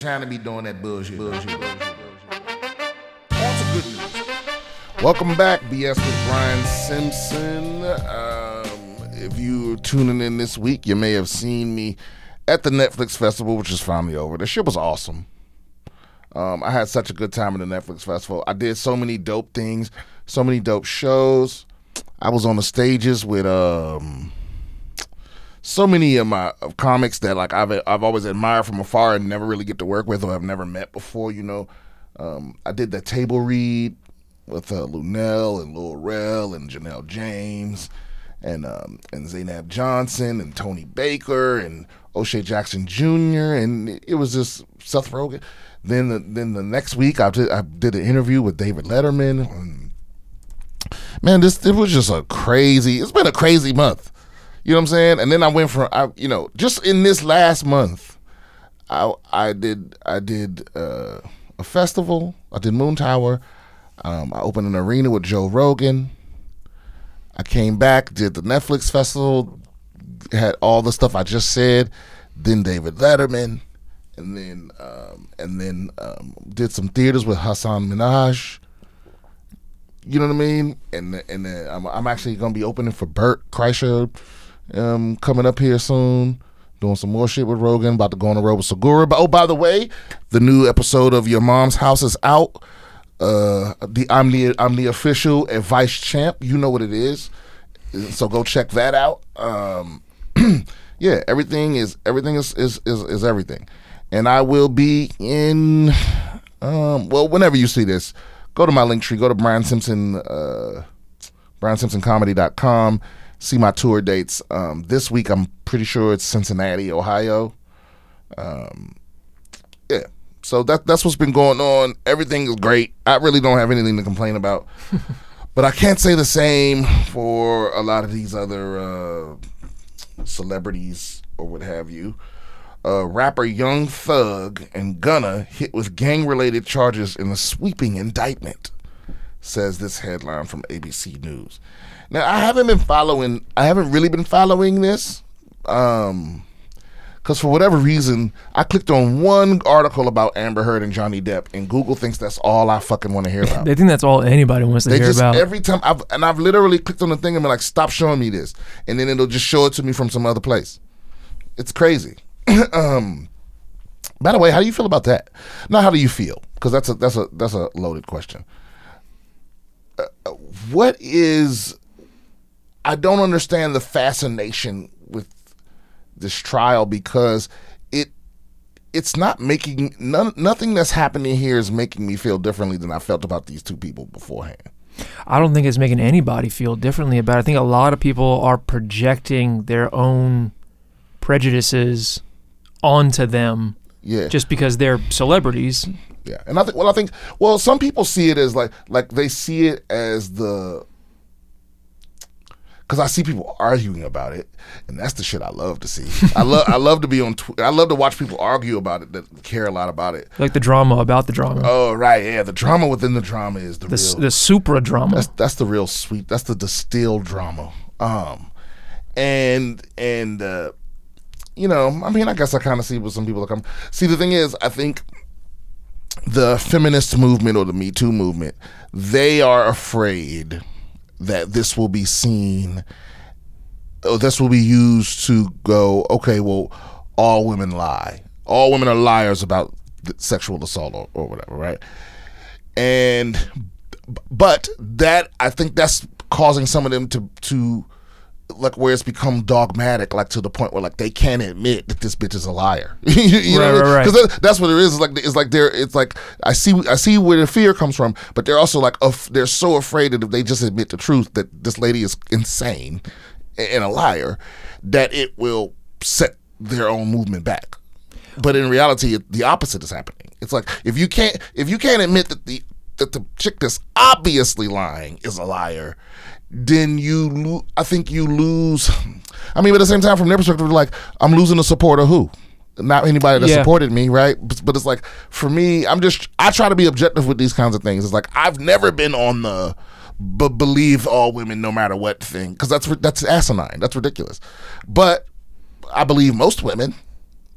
Trying to be doing that bullshit. On to good news. Welcome back, BS with Brian Simpson. If you're tuning in this week, you may have seen me at the Netflix Festival, which is finally over. The shit was awesome. I had such a good time at the Netflix Festival. I did so many dope things, so many dope shows. I was on the stages with so many of my comics that like I've always admired from afar and never really get to work with or I've never met before. You know, I did that table read with Lunel and Lil Rel and Janelle James and Zainab Johnson and Tony Baker and O'Shea Jackson Jr. and it was just Seth Rogen. Then the next week I did an interview with David Letterman. And, man, it was just it's been a crazy month. You know what I'm saying? And then I went from, just in this last month, I did a festival. I did Moon Tower. I opened an arena with Joe Rogan. I came back, did the Netflix festival, had all the stuff I just said. Then David Letterman, and then did some theaters with Hassan Minhaj. You know what I mean? And then I'm actually gonna be opening for Bert Kreischer. Coming up here soon, doing some more shit with Rogan, about to go on the road with Segura. But by the way, the new episode of Your Mom's House is out. I'm the official advice champ. You know what it is, so go check that out. Yeah, everything is everything, and I will be in. Whenever you see this, go to my link tree. Go to Brian Simpson, BrianSimpsonComedy.com. See my tour dates. This week, I'm pretty sure it's Cincinnati, Ohio. Yeah. So that's what's been going on. Everything is great. I really don't have anything to complain about. But I can't say the same for a lot of these other celebrities or what have you. Rapper Young Thug and Gunna hit with gang-related charges in a sweeping indictment, says this headline from ABC News. Now, I haven't really been following this, because for whatever reason, I clicked on one article about Amber Heard and Johnny Depp, and Google thinks that's all I fucking want to hear about. They think that's all anybody wants to hear about. Every time, I've literally clicked on the thing and been like, stop showing me this, and then it'll just show it to me from some other place. It's crazy. By the way, how do you feel about that? Now, how do you feel? Because that's a loaded question. I don't understand the fascination with this trial, because it's not making nothing that's happening here is making me feel differently than I felt about these two people beforehand. I don't think it's making anybody feel differently about it. I think a lot of people are projecting their own prejudices onto them, just because they're celebrities. Yeah, and I think some people see it as like they see it as because I see people arguing about it, and that's the shit I love to see. I love to be on Twitter. I love to watch people argue about it that care a lot about it. Like the drama about the drama. Oh, right, yeah. The drama within the drama is the supra drama. That's the real sweet. That's the distilled drama. And I mean, I guess I kind of see what some people are coming. See, the thing is, I think the feminist movement or the Me Too movement, they are afraid that this will be seen, or this will be used to go, okay, well, all women lie. All women are liars about sexual assault or whatever, right? But that, I think that's causing some of them to like, where it's become dogmatic, like to the point where like they can't admit that this bitch is a liar. you know, right. Because that's what it is. It's like I see where the fear comes from, but they're also like they're so afraid that if they just admit the truth that this lady is insane and a liar, that it will set their own movement back. But in reality, the opposite is happening. It's like if you can't admit that the chick that's obviously lying is a liar, then I think you lose. I mean, but at the same time, from their perspective, like, I'm losing the support of who? Not anybody that supported me, right? But it's like, for me, I try to be objective with these kinds of things. It's like, I've never been on the believe all women no matter what thing, because that's asinine. That's ridiculous. But I believe most women.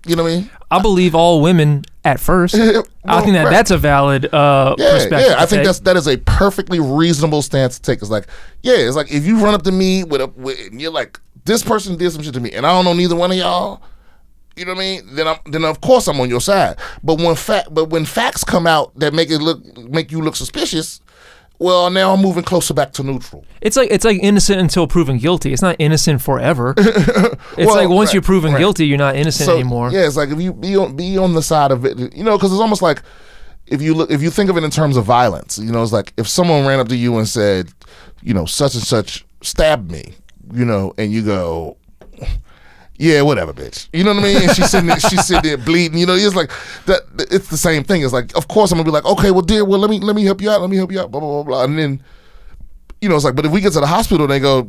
You know what I mean? I believe all women At first, I think that's a valid perspective. Yeah, I think that is a perfectly reasonable stance to take. It's like, it's like if you run up to me and you're like, this person did some shit to me, and I don't know neither one of y'all. You know what I mean? Then of course I'm on your side. But when facts come out that make you look suspicious, well, now I'm moving closer back to neutral. It's like innocent until proven guilty. It's not innocent forever. It's like once you're proven guilty, you're not innocent anymore. Yeah, it's like if you be on the side of it, because it's almost like if you think of it in terms of violence, it's like if someone ran up to you and said, such and such stabbed me, and you go, yeah, whatever, bitch. You know what I mean? And she's sitting there bleeding. It's like that. It's the same thing. It's like, of course, I'm gonna be like, okay, well, dear, well, let me help you out. Let me help you out. Blah blah blah blah. And then, it's like, but if we get to the hospital, they go,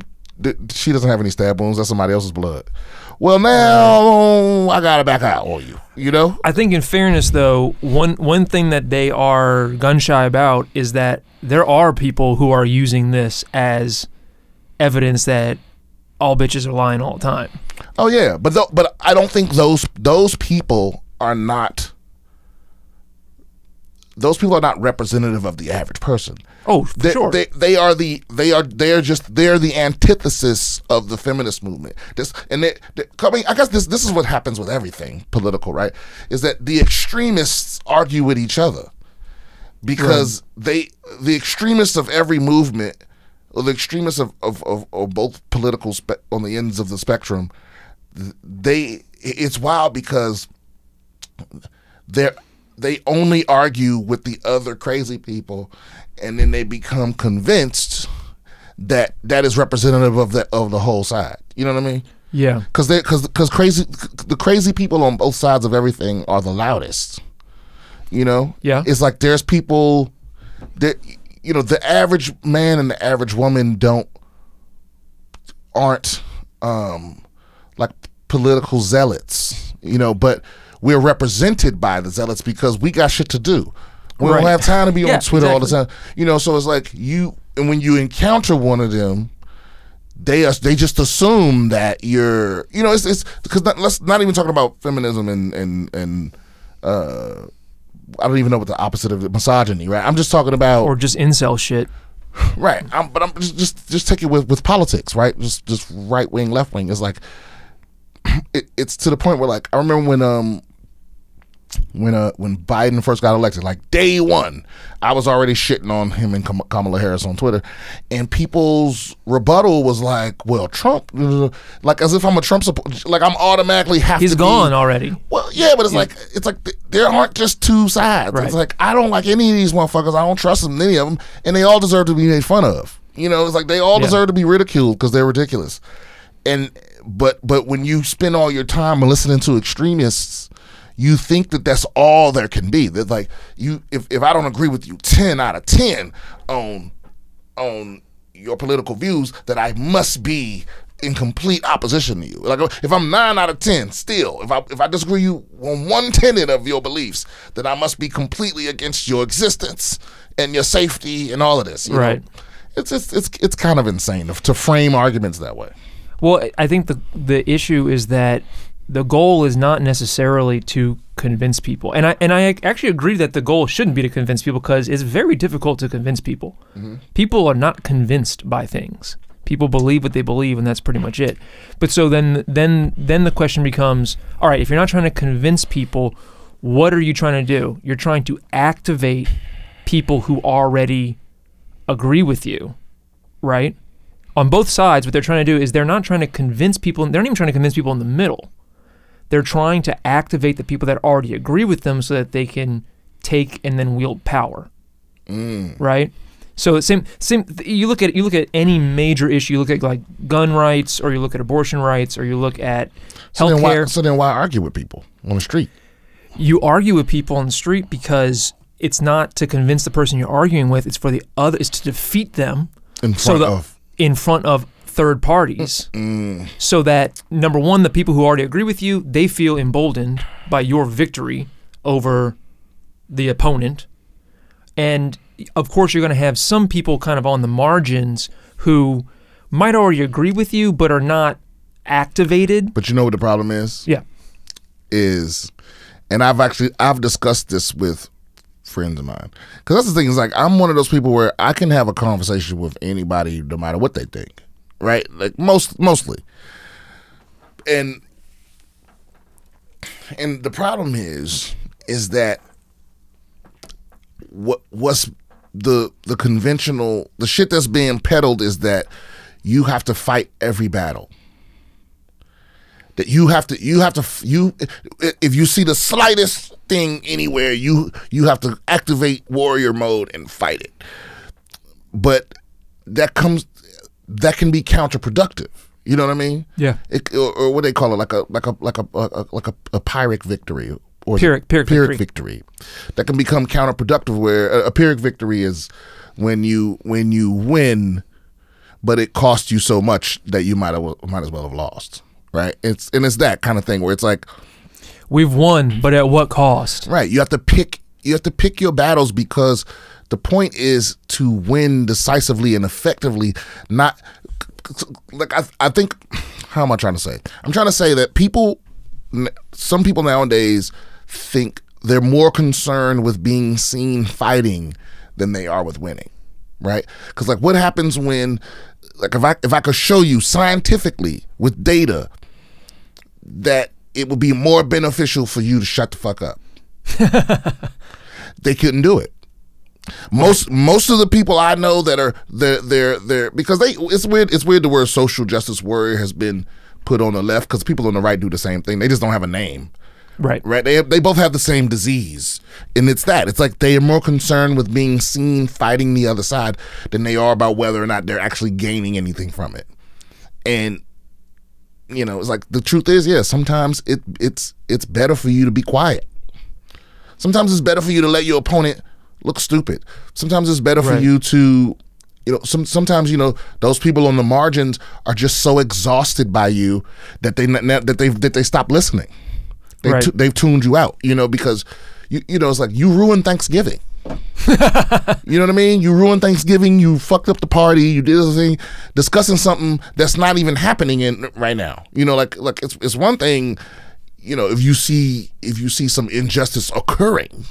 she doesn't have any stab wounds. That's somebody else's blood. Well, now I gotta back out on you. I think, in fairness, though, one thing that they are gun shy about is that there are people who are using this as evidence that all bitches are lying all the time. Oh yeah, but I don't think those people are not. Those people are not representative of the average person. Oh, for sure. They are the antithesis of the feminist movement. I guess this is what happens with everything political, right? Is that the extremists argue with each other because the extremists of every movement, or the extremists of both political on the ends of the spectrum, it's wild because they only argue with the other crazy people, and then they become convinced that is representative of the whole side. You know what I mean? Yeah. Because the crazy people on both sides of everything are the loudest. Yeah. It's like there's people that the average man and the average woman aren't like political zealots, but we're represented by the zealots because we got shit to do. We don't have time to be on Twitter all the time. So it's like and when you encounter one of them, they just assume that you're, it's because let's not even talking about feminism and I don't even know what the opposite of misogyny, right? I'm just talking about, or just incel shit, right? But I'm just take it with politics, right? Just right wing, left wing. It's like it's to the point where, like, I remember when Biden first got elected, like day one, I was already shitting on him and Kamala Harris on Twitter, and people's rebuttal was like, well, Trump, like as if I'm a Trump supporter, like I'm automatically have He's to gone be, already. Well, yeah, but it's like there aren't just two sides. Right. It's like I don't like any of these motherfuckers. I don't trust them, any of them, and they all deserve to be made fun of. It's like they all deserve to be ridiculed because they're ridiculous. And but when you spend all your time listening to extremists, you think that that's all there can be. That like if I don't agree with you 10 out of 10 on your political views, that I must be in complete opposition to you. Like if I'm 9 out of 10 still, if I disagree you on one tenet of your beliefs, then I must be completely against your existence and your safety and all of this. You know? It's kind of insane to frame arguments that way. Well, I think the issue is that the goal is not necessarily to convince people. And I actually agree that the goal shouldn't be to convince people, because it's very difficult to convince people. Mm-hmm. People are not convinced by things. People believe what they believe, and that's pretty much it. But so then the question becomes, all right, if you're not trying to convince people, what are you trying to do? You're trying to activate people who already agree with you, right? On both sides, what they're trying to do is they're not trying to convince people, they're not even trying to convince people in the middle. They're trying to activate the people that already agree with them so that they can take and then wield power, right? So same. You look at any major issue. You look at like gun rights, or you look at abortion rights, or you look at healthcare. So then why argue with people on the street? You argue with people on the street because it's not to convince the person you're arguing with. It's for the other. It's to defeat them in front of third parties, so that, number one, the people who already agree with you, they feel emboldened by your victory over the opponent. And of course, you're going to have some people kind of on the margins who might already agree with you but are not activated. But you know what the problem is? Yeah. Is and I've discussed this with friends of mine, because that's the thing, is like, I'm one of those people where I can have a conversation with anybody no matter what they think, right? Like mostly. And the problem is that what's the conventional, the shit that's being peddled is that you have to fight every battle. That you have to if you see the slightest thing anywhere, you have to activate warrior mode and fight it. But that can be counterproductive. You know what I mean? Yeah. Or what they call it, like a Pyrrhic victory, or Pyrrhic victory. That can become counterproductive. Where a Pyrrhic victory is when you win, but it cost you so much that you might as well have lost. Right? It's that kind of thing where it's like, we've won, but at what cost? Right. You have to pick your battles, because the point is to win decisively and effectively. Not like, I think, how am I trying to say? I'm trying to say that some people nowadays think they're more concerned with being seen fighting than they are with winning. Right? Because like, what happens when, like, if I could show you scientifically with data that it would be more beneficial for you to shut the fuck up, they couldn't do it. Most of the people I know that are they're because it's weird the word social justice warrior has been put on the left, because people on the right do the same thing. They just don't have a name. Right. They both have the same disease, and it's like they are more concerned with being seen fighting the other side than they are about whether or not they're actually gaining anything from it. And it's like, the truth is, yeah, sometimes it's better for you to be quiet. Sometimes it's better for you to let your opponent look stupid. Sometimes it's better for you to, sometimes those people on the margins are just so exhausted by you that they stop listening. They've tuned you out, because it's like, you ruined Thanksgiving. You know what I mean? You ruined Thanksgiving. You fucked up the party. You did this thing, discussing something that's not even happening right now. Like it's one thing, if you see some injustice occurring,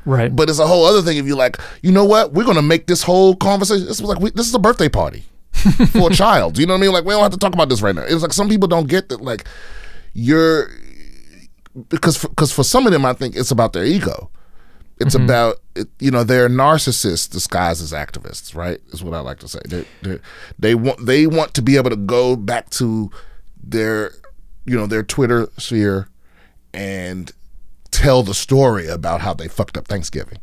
right? But it's a whole other thing if you're like, you know what? We're gonna make this whole conversation. This is a birthday party for a child. You know what I mean? Like, we don't have to talk about this right now. It's like, some people don't get that. Like, because for some of them, I think it's about their ego. It's about, they're narcissists disguised as activists, right? Is what I like to say. They want to be able to go back to their Twitter sphere and tell the story about how they fucked up Thanksgiving.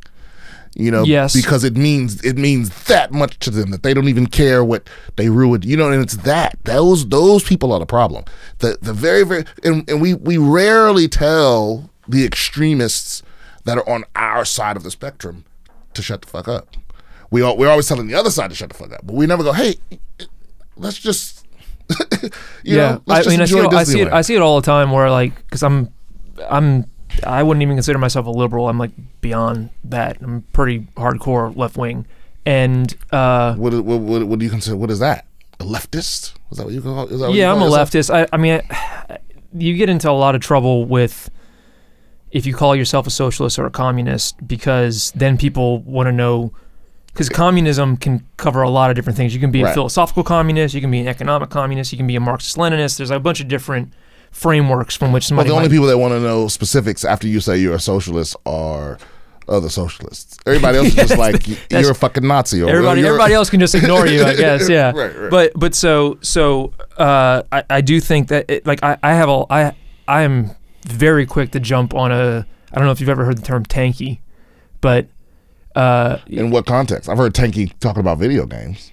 Yes. Because it means that much to them that they don't even care what they ruined. And it's those people are the problem. The very, very, and we rarely tell the extremists that are on our side of the spectrum to shut the fuck up. We're always telling the other side to shut the fuck up, but we never go, hey, let's just, let's just enjoy Disneyland. I see it all the time where, like, because I wouldn't even consider myself a liberal. I'm like beyond that. I'm pretty hardcore left wing. And what do you consider? What is that? A leftist? Is that what you call? Yeah, I'm a leftist. I mean, you get into a lot of trouble with if you call yourself a socialist or a communist, because then people want to know, because communism can cover a lot of different things. You can be a philosophical communist, you can be an economic communist, you can be a Marxist-Leninist. There's a bunch of different frameworks from which somebody. Well, the only people that want to know specifics after you say you're a socialist are other socialists. Everybody else is just like, you're a fucking Nazi. Or everybody else can just ignore you, I guess. Yeah. Right. But so I do think that I am very quick to jump on I don't know if you've ever heard the term tanky, but in what context? I've heard tanky talking about video games.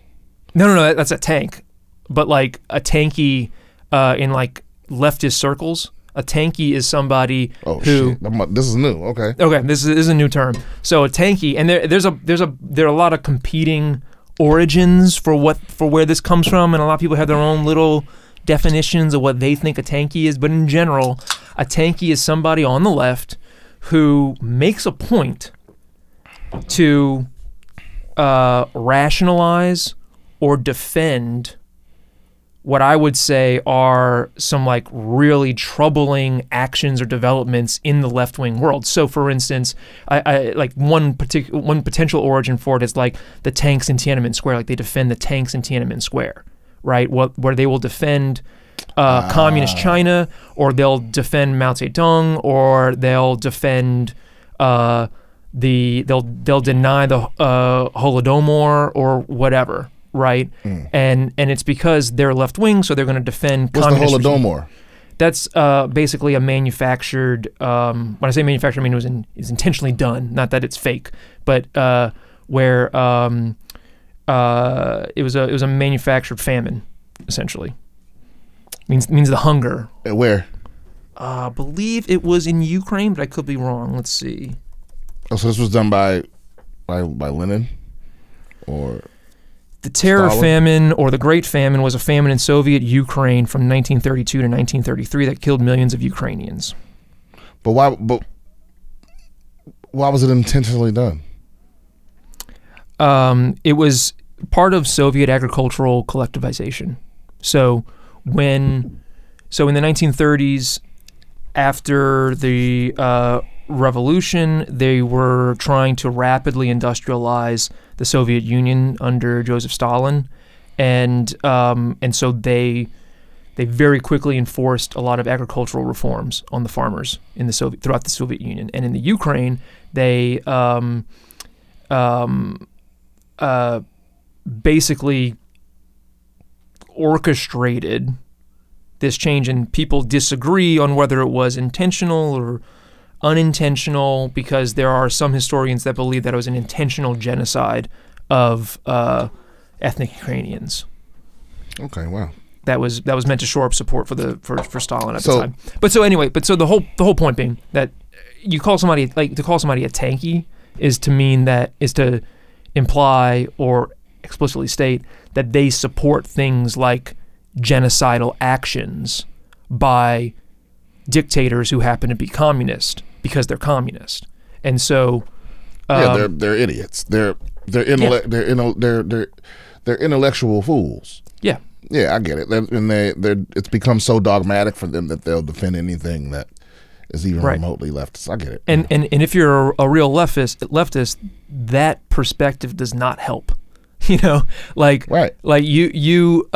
No, that's a tank. But like a tanky in like leftist circles, a tanky is somebody who. Shit. This is new. Okay. Okay, this is a new term. So a tanky, and there are a lot of competing origins for where this comes from, and a lot of people have their own little definitions of what they think a tanky is. But in general, a tanky is somebody on the left who makes a point to rationalize or defend what I would say are some like really troubling actions or developments in the left-wing world. So, for instance, I like one potential origin for it is like the tanks in Tiananmen Square. Like they defend the tanks in Tiananmen Square, right? Where they will defend communist China, or they'll defend Mao Zedong, or they'll defend they'll deny the Holodomor or whatever. Right, and it's because they're left wing, so they're going to defend. What's the Holodomor? That's basically a manufactured. When I say manufactured, I mean it's intentionally done, not that it's fake, but where it was a manufactured famine, essentially. Means the hunger. Where? I believe it was in Ukraine, but I could be wrong. Let's see. Oh, so this was done by Lenin, or. The Terror Stalin? Famine, or the Great Famine, was a famine in Soviet Ukraine from 1932 to 1933 that killed millions of Ukrainians. But why was it intentionally done? It was part of Soviet agricultural collectivization. So in the 1930s, after the revolution, they were trying to rapidly industrialize the Soviet Union under Joseph Stalin, and so they very quickly enforced a lot of agricultural reforms on the farmers throughout the Soviet Union. And in the Ukraine, they basically orchestrated this change, and people disagree on whether it was intentional or unintentional, because there are some historians that believe that it was an intentional genocide of ethnic Ukrainians. Okay, wow. That was meant to shore up support for Stalin at the time. But the whole point being that to call somebody a tanky is to imply or explicitly state that they support things like genocidal actions by dictators who happen to be communist because they're communist. And so they're idiots. They're intellectual fools. Yeah. Yeah, I get it. It's become so dogmatic for them that they'll defend anything that is even remotely leftist. I get it. And if you're a real leftist, that perspective does not help. Like you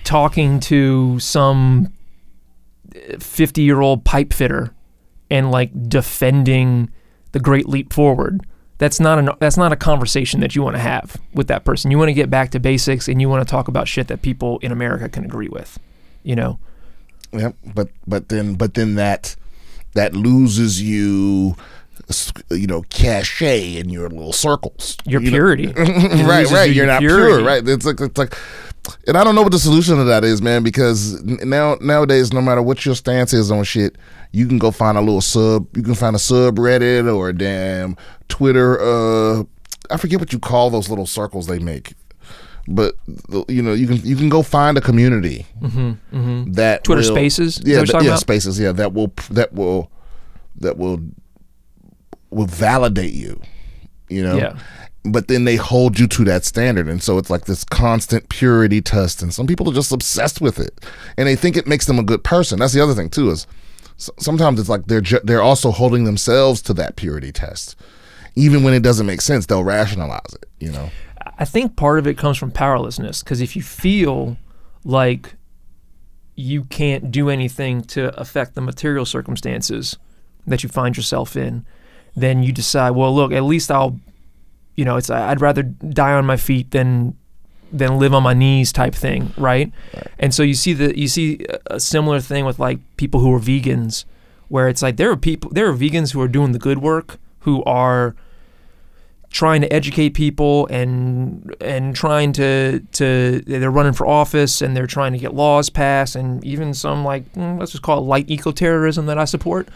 talking to some 50-year-old pipe fitter and like defending the Great Leap Forward. That's not a conversation that you want to have with that person. You want to get back to basics, and you want to talk about shit that people in America can agree with. Yeah, but then that loses you cachet in your little circles. Your purity. Right. You're not pure, right? It's like, and I don't know what the solution to that is, man, because nowadays, no matter what your stance is on shit, you can go find you can find a subreddit or a damn Twitter, I forget what you call those little circles they make. But you can go find a community that Twitter Spaces. Spaces. Yeah, that will validate you. Yeah. But then they hold you to that standard, and so it's like this constant purity test. And some people are just obsessed with it, and they think it makes them a good person. That's the other thing too. Is sometimes it's like they're also holding themselves to that purity test, even when it doesn't make sense. They'll rationalize it. I think part of it comes from powerlessness, because if you feel like you can't do anything to affect the material circumstances that you find yourself in, then you decide, well, look, at least I'd rather die on my feet than live on my knees type thing, right? And so you see a similar thing with like people who are vegans, where it's like there are vegans who are doing the good work, who are trying to educate people and trying to they're running for office, and they're trying to get laws passed, and even some like let's just call it light eco-terrorism that I support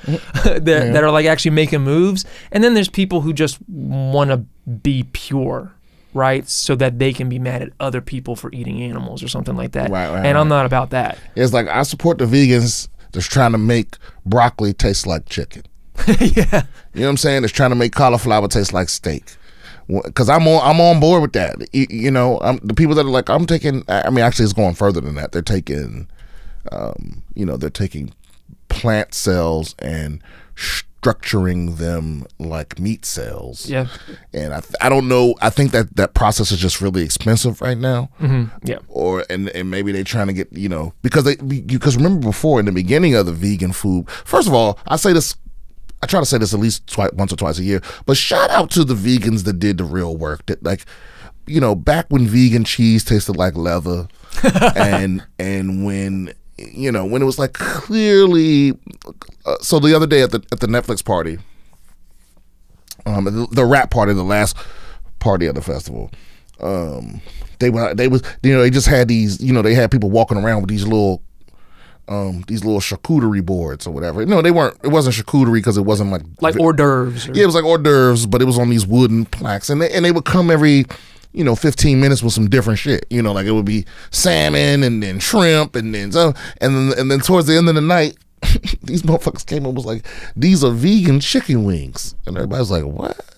that are like actually making moves. And then there's people who just want to be pure, right, so that they can be mad at other people for eating animals or something like that. Right. I'm not about that. It's like I support the vegans that's trying to make broccoli taste like chicken. Yeah. You know what I'm saying? It's trying to make cauliflower taste like steak. because I'm on board with that. You know, the people that are like, I'm taking. I mean, actually, it's going further than that. They're taking, you know, they're taking plant cells and structuring them like meat cells. Yeah. And I don't know. I think that process is just really expensive right now. Yeah. Or and maybe they're trying to get, you know, because remember before in the beginning of the vegan food. First of all, I try to say this at least once or twice a year. But shout out to the vegans that did the real work. That, like, you know, back when vegan cheese tasted like leather, and when, you know, when it was like clearly. So the other day at the Netflix party, the rap party, the last party of the festival, they just had these, you know, they had people walking around with these little charcuterie boards or whatever. No, it wasn't charcuterie because it wasn't like hors d'oeuvres. Yeah, it was like hors d'oeuvres, but it was on these wooden plaques, and they would come every, you know, 15 minutes with some different shit. You know, like it would be salmon and then shrimp and then towards the end of the night, these motherfuckers came and was like, these are vegan chicken wings, and everybody's like, what?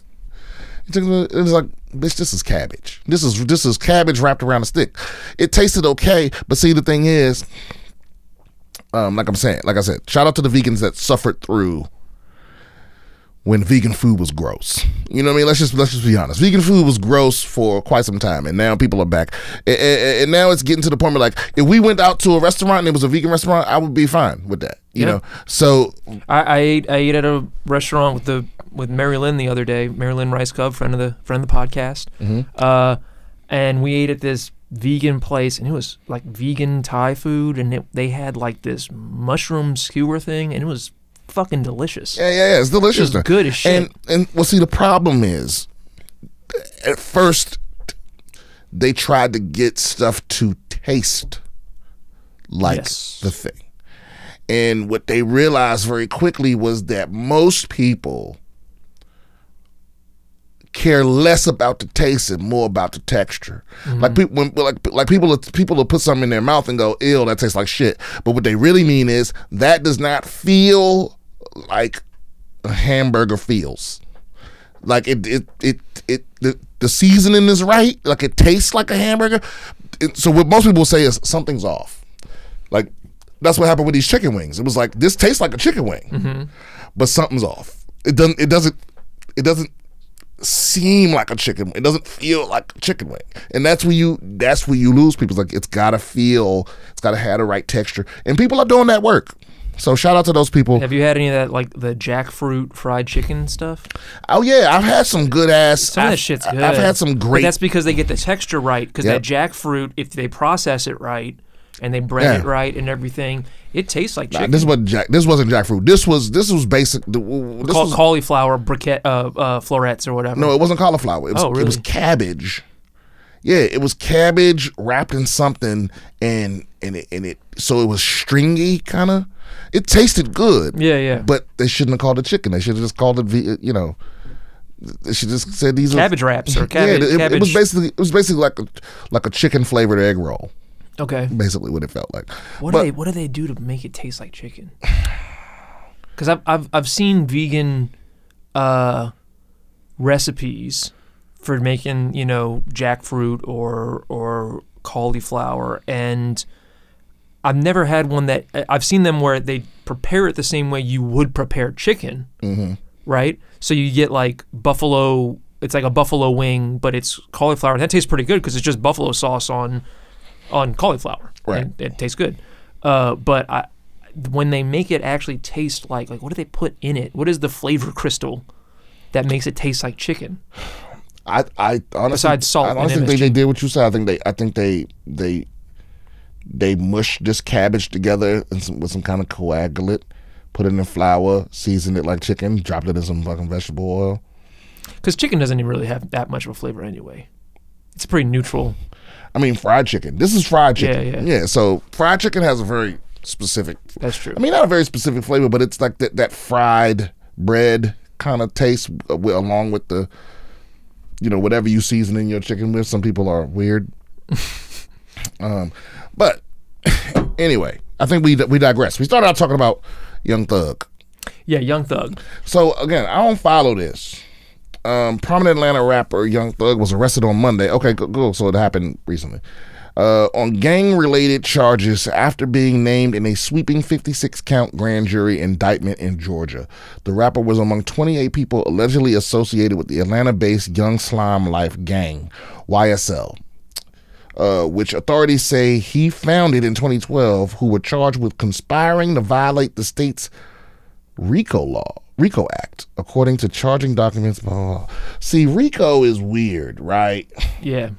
It was like, bitch, this is cabbage. This is cabbage wrapped around a stick. It tasted okay, but see, the thing is, like I said, shout out to the vegans that suffered through when vegan food was gross. You know what I mean? Let's just be honest. Vegan food was gross for quite some time, and now people are back. And now it's getting to the point where, like, if we went out to a restaurant and it was a vegan restaurant, I would be fine with that. You know? So I ate at a restaurant with Mary Lynn the other day. Mary Lynn Rice Cub, friend of the podcast. And we ate at this vegan place, and it was like vegan Thai food, and they had like this mushroom skewer thing, and it was fucking delicious. Yeah, it's delicious. It was good as shit. And well, see, the problem is, at first, they tried to get stuff to taste like the thing. And what they realized very quickly was that most people care less about the taste and more about the texture. Like people will put something in their mouth and go, ew, that tastes like shit. But what they really mean is that does not feel like a hamburger feels. Like the seasoning is right. Like it tastes like a hamburger. So what most people say is something's off. Like that's what happened with these chicken wings. It was like, this tastes like a chicken wing, but something's off. It doesn't seem like a chicken. It doesn't feel like a chicken wing, and that's where you lose people. It's like, it's gotta have the right texture, and people are doing that work. So shout out to those people. Have you had any of that, like the jackfruit fried chicken stuff? Oh yeah, I've had some good ass. Some of that shit's good. I've had some great. But that's because they get the texture right. Because that jackfruit, if they process it right and they bread it right and everything, it tastes like chicken. This wasn't jackfruit. This was basic. This was cauliflower florets or whatever. No, it wasn't cauliflower. It was, really? It was cabbage. Yeah, it was cabbage wrapped in something, and it so it was stringy kind of. It tasted good. Yeah. But they shouldn't have called it chicken. They should have just called it, you know. They should just said these cabbage wraps or cabbage. Yeah, it was basically like a chicken flavored egg roll. Okay. Basically, what it felt like. What do they do to make it taste like chicken? Because I've seen vegan recipes for making, you know, jackfruit or cauliflower, and I've never had one that I've seen them where they prepare it the same way you would prepare chicken, right? So you get like buffalo. It's like a buffalo wing, but it's cauliflower, and that tastes pretty good because it's just buffalo sauce on cauliflower. Right. And it tastes good. But when they make it actually taste like what do they put in it? What is the flavor crystal that makes it taste like chicken? I honestly, besides salt, I honestly think they did what you said. I think they mushed this cabbage together with some kind of coagulant, put it in flour, seasoned it like chicken, dropped it in some fucking vegetable oil. Because chicken doesn't even really have that much of a flavor anyway. It's pretty neutral. I mean, fried chicken. This is fried chicken. Yeah. So fried chicken has a very specific. That's true. I mean, not a very specific flavor, but it's like that fried bread kind of taste along with the, you know, whatever you season in your chicken with. Some people are weird. But anyway, I think we digress. We started out talking about Young Thug. Yeah, Young Thug. So again, I don't follow this. Prominent Atlanta rapper Young Thug was arrested on Monday. Okay, cool. So it happened recently. On gang-related charges after being named in a sweeping 56-count grand jury indictment in Georgia. The rapper was among 28 people allegedly associated with the Atlanta-based Young Slime Life gang, YSL, which authorities say he founded in 2012, who were charged with conspiring to violate the state's RICO Act, according to charging documents. Oh. See, RICO is weird, right? Yeah.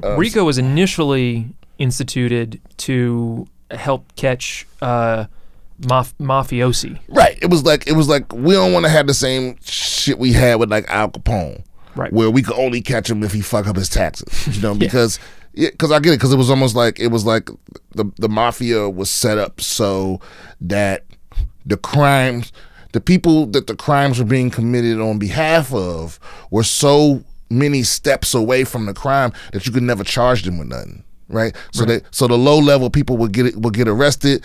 RICO was initially instituted to help catch mafiosi. Right. It was like we don't want to have the same shit we had with like Al Capone, right? Where we could only catch him if he fuck up his taxes, you know? Because I get it, because it was almost like the mafia was set up so that the people that the crimes were being committed on behalf of were so many steps away from the crime that you could never charge them with nothing, right? So the low level people would get arrested.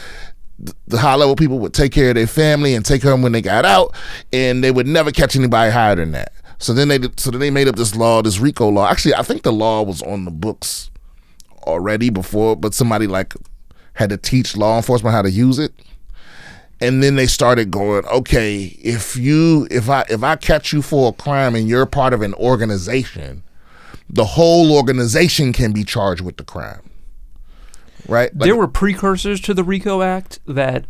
The high level people would take care of their family and take care of them when they got out, and they would never catch anybody higher than that. So then they made up this law, this RICO law. Actually, I think the law was on the books already before, but somebody like had to teach law enforcement how to use it. And then they started going, okay, if I catch you for a crime and you're part of an organization, the whole organization can be charged with the crime, right? There were precursors to the RICO Act that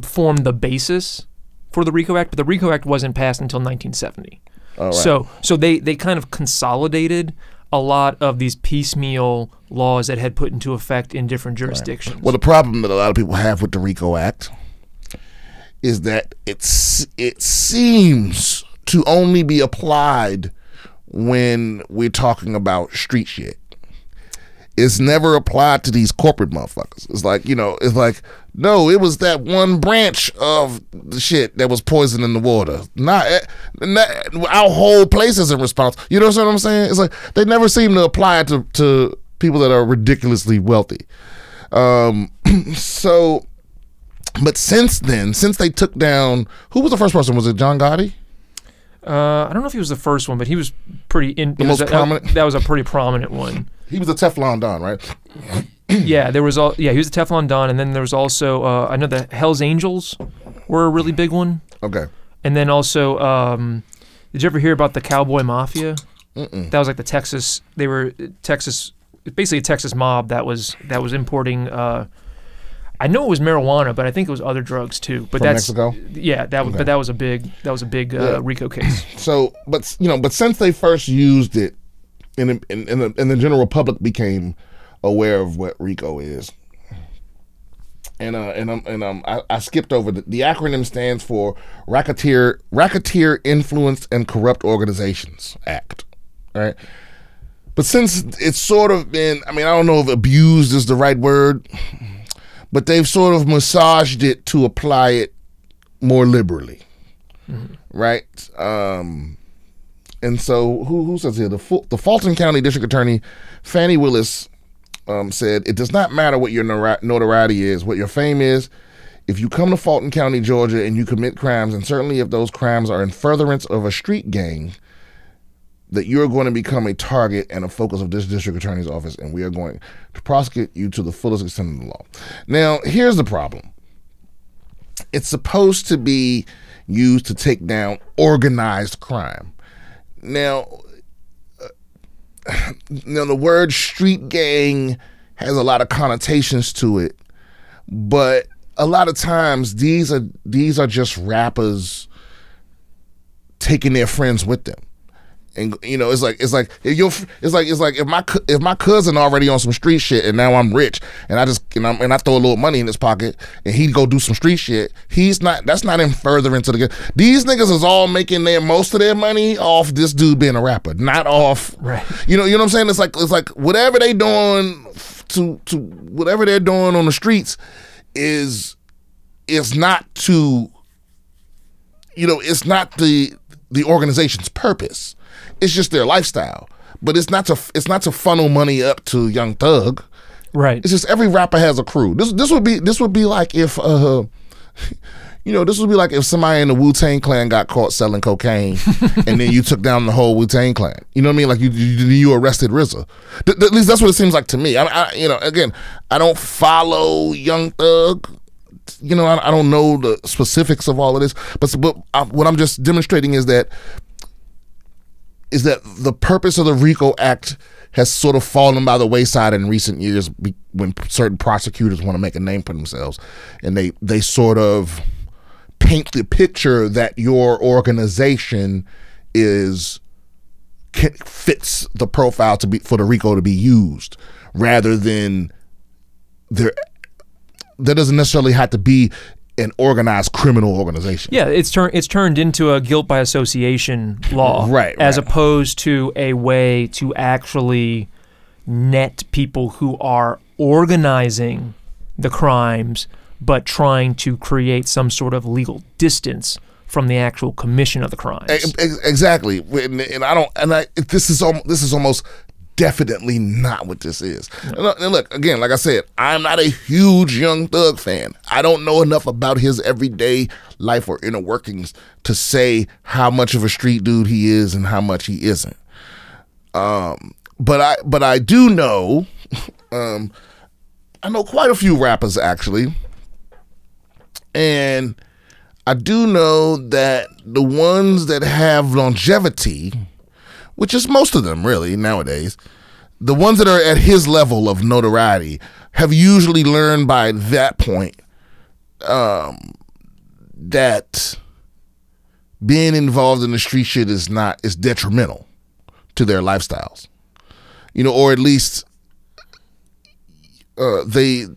formed the basis for the RICO Act, but the RICO Act wasn't passed until 1970. Oh, right. So they kind of consolidated a lot of these piecemeal laws that had put into effect in different jurisdictions. Right. Well, the problem that a lot of people have with the RICO Act is that it seems to only be applied when we're talking about street shit. It's never applied to these corporate motherfuckers. It's like, no, it was that one branch of the shit that was poisoning the water. Not our whole place isn't responsible. You know what I'm saying? It's like they never seem to apply it to people that are ridiculously wealthy. But since then, since they took down, who was the first person? Was it John Gotti? I don't know if he was the first one, but he was pretty most prominent. That was a pretty prominent one. He was a Teflon Don, right? Yeah, he was a Teflon Don, and then there was also I know the Hell's Angels were a really big one. Okay. And then also, did you ever hear about the Cowboy Mafia? That was like the Texas. They were basically a Texas mob that was importing. I know it was marijuana, but I think it was other drugs too. But From Mexico? Yeah, but that was a big RICO case. So, but since they first used it, and the general public became aware of what RICO is, and I skipped over the acronym stands for Racketeer Influenced and Corrupt Organizations Act, right? But since it's sort of been, I don't know if abused is the right word, but they've sort of massaged it to apply it more liberally, right? And so who says here? The Fulton County District Attorney Fannie Willis said, "It does not matter what your notoriety is, what your fame is. If you come to Fulton County, Georgia, and you commit crimes, and certainly if those crimes are in furtherance of a street gang, that you're going to become a target and a focus of this district attorney's office, and we are going to prosecute you to the fullest extent of the law." Now, here's the problem. It's supposed to be used to take down organized crime. Now, the word street gang has a lot of connotations to it, but a lot of times these are just rappers taking their friends with them. And it's like if my cousin already on some street shit and now I'm rich and I throw a little money in his pocket and he go do some street shit, that's not in furtherance of the game. These niggas is all making most of their money off this dude being a rapper, not off. Right. You know what I'm saying? It's like whatever they doing to whatever they're doing on the streets is not to it's not the organization's purpose. It's just their lifestyle, but it's not to funnel money up to Young Thug. Right. It's just every rapper has a crew. This would be like if You know, this would be like if somebody in the Wu-Tang Clan got caught selling cocaine and then you took down the whole Wu-Tang Clan. You know what I mean? Like you arrested RZA. At least that's what it seems like to me. You know, again, I don't follow Young Thug. You know, I don't know the specifics of all of this. But what I'm just demonstrating is that the purpose of the RICO Act has sort of fallen by the wayside in recent years when certain prosecutors want to make a name for themselves, and they sort of paint the picture that your organization fits the profile for the RICO to be used, rather than there doesn't necessarily have to be an organized criminal organization. Yeah, it's turned into a guilt by association law, right, as opposed to a way to actually net people who are organizing the crimes but trying to create some sort of legal distance from the actual commission of the crimes. Exactly, this is almost definitely not what this is. And look, again, like I said, I'm not a huge Young Thug fan. I don't know enough about his everyday life or inner workings to say how much of a street dude he is and how much he isn't. But I do know, I know quite a few rappers actually, and I do know that the ones that have longevity, which is most of them really nowadays, the ones that are at his level of notoriety have usually learned by that point that being involved in the street shit is detrimental to their lifestyles. You know, or at least they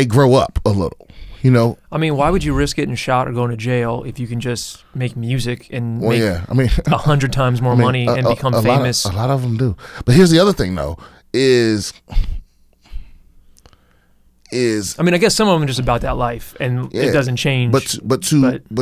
grow up a little. You know, I mean, why would you risk getting shot or going to jail if you can just make music and make 100 times more money and become famous? A lot of them do. But here's the other thing, though, is I mean, I guess some of them are just about that life, and it doesn't change. But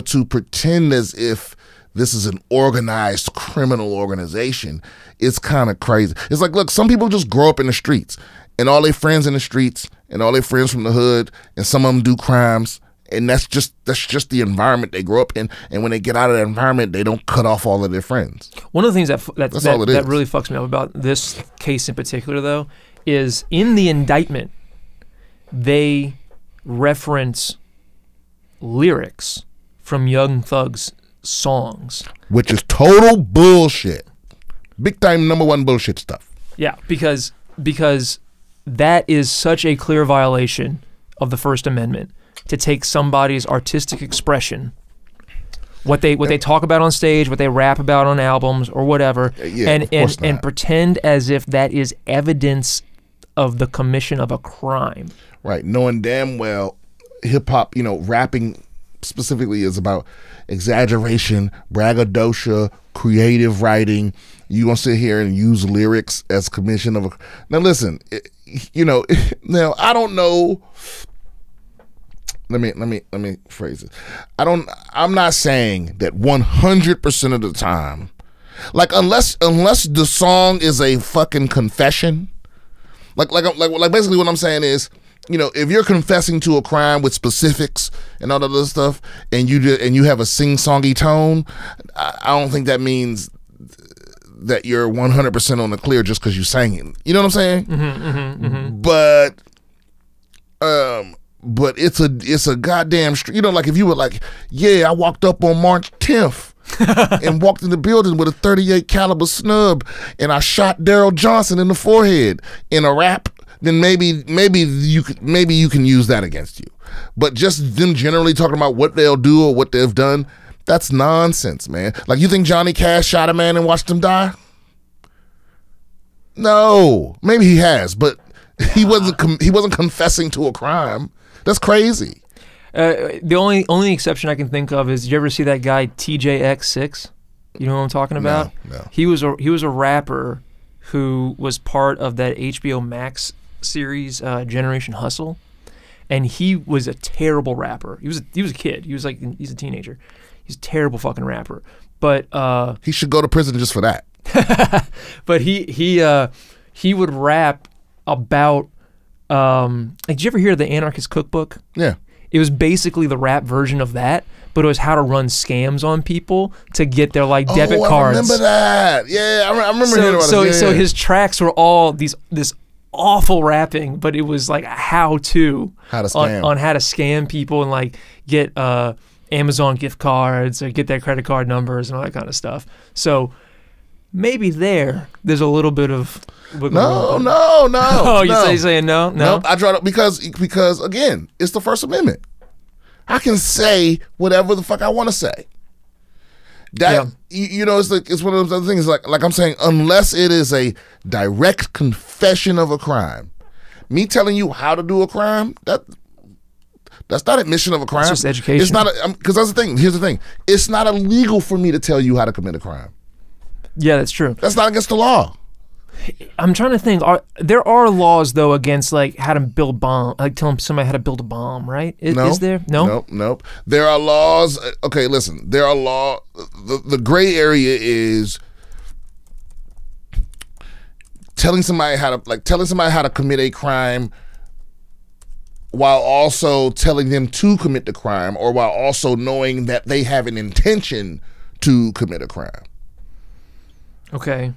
to pretend as if this is an organized criminal organization, it's kind of crazy. It's like, look, some people just grow up in the streets, and all their friends in the streets, and all their friends from the hood, and some of them do crimes, and that's just the environment they grow up in. And when they get out of that environment, they don't cut off all of their friends. One of the things that really fucks me up about this case in particular, though, is in the indictment, they reference lyrics from Young Thug's songs, which is total bullshit, big time #1 bullshit stuff. Yeah, because that is such a clear violation of the First Amendment, to take somebody's artistic expression, what they talk about on stage, what they rap about on albums or whatever, and pretend as if that is evidence of the commission of a crime. Right, knowing damn well hip hop, you know, rapping specifically is about exaggeration, braggadocio, creative writing. You gonna sit here and use lyrics as commission of a... Now listen, you know, now I don't know. Let me phrase it. I'm not saying that 100% of the time, like unless the song is a fucking confession, like basically what I'm saying is, you know, if you're confessing to a crime with specifics and all that other stuff, and you have a sing-songy tone, I don't think that means that you're 100% on the clear just because you sang it. You know what I'm saying? But it's a goddamn street. You know, like if you were like, yeah, I walked up on March 10th and walked in the building with a 38 caliber snub and I shot Daryl Johnson in the forehead in a rap, then maybe you can use that against you. But just them generally talking about what they'll do or what they've done, that's nonsense, man. Like, you think Johnny Cash shot a man and watched him die? No, maybe he has, but he wasn't confessing to a crime. That's crazy. The only exception I can think of is, did you ever see that guy TJX6? You know what I'm talking about? No. He was a rapper who was part of that HBO Max series, Generation Hustle, and he was a terrible rapper. He was a kid. He's a teenager. He's a terrible fucking rapper. But he should go to prison just for that. But he would rap about. Did you ever hear the Anarchist Cookbook? Yeah. It was basically the rap version of that, but it was how to run scams on people to get their like debit cards. I remember that. Yeah, I remember hearing about it. So his tracks were all this awful rapping, but it was like how to scam on how to scam people and like get Amazon gift cards or get their credit card numbers and all that kind of stuff. So maybe there's a little bit of no. Oh, you're saying no? Nope, I tried to, because again, it's the First Amendment. I can say whatever the fuck I want to say. That it's one of those other things. Like I'm saying, unless it is a direct confession of a crime, me telling you how to do a crime, that's not admission of a crime. It's just education. It's not because that's the thing. Here's the thing: it's not illegal for me to tell you how to commit a crime. Yeah, that's true. That's not against the law. I'm trying to think. There are laws though against like how to build bomb, like telling somebody how to build a bomb, right? Is there? No. Nope. There are laws. Okay, listen. There are law. The gray area is telling somebody how to commit a crime, while also telling them to commit the crime, or while also knowing that they have an intention to commit a crime. Okay.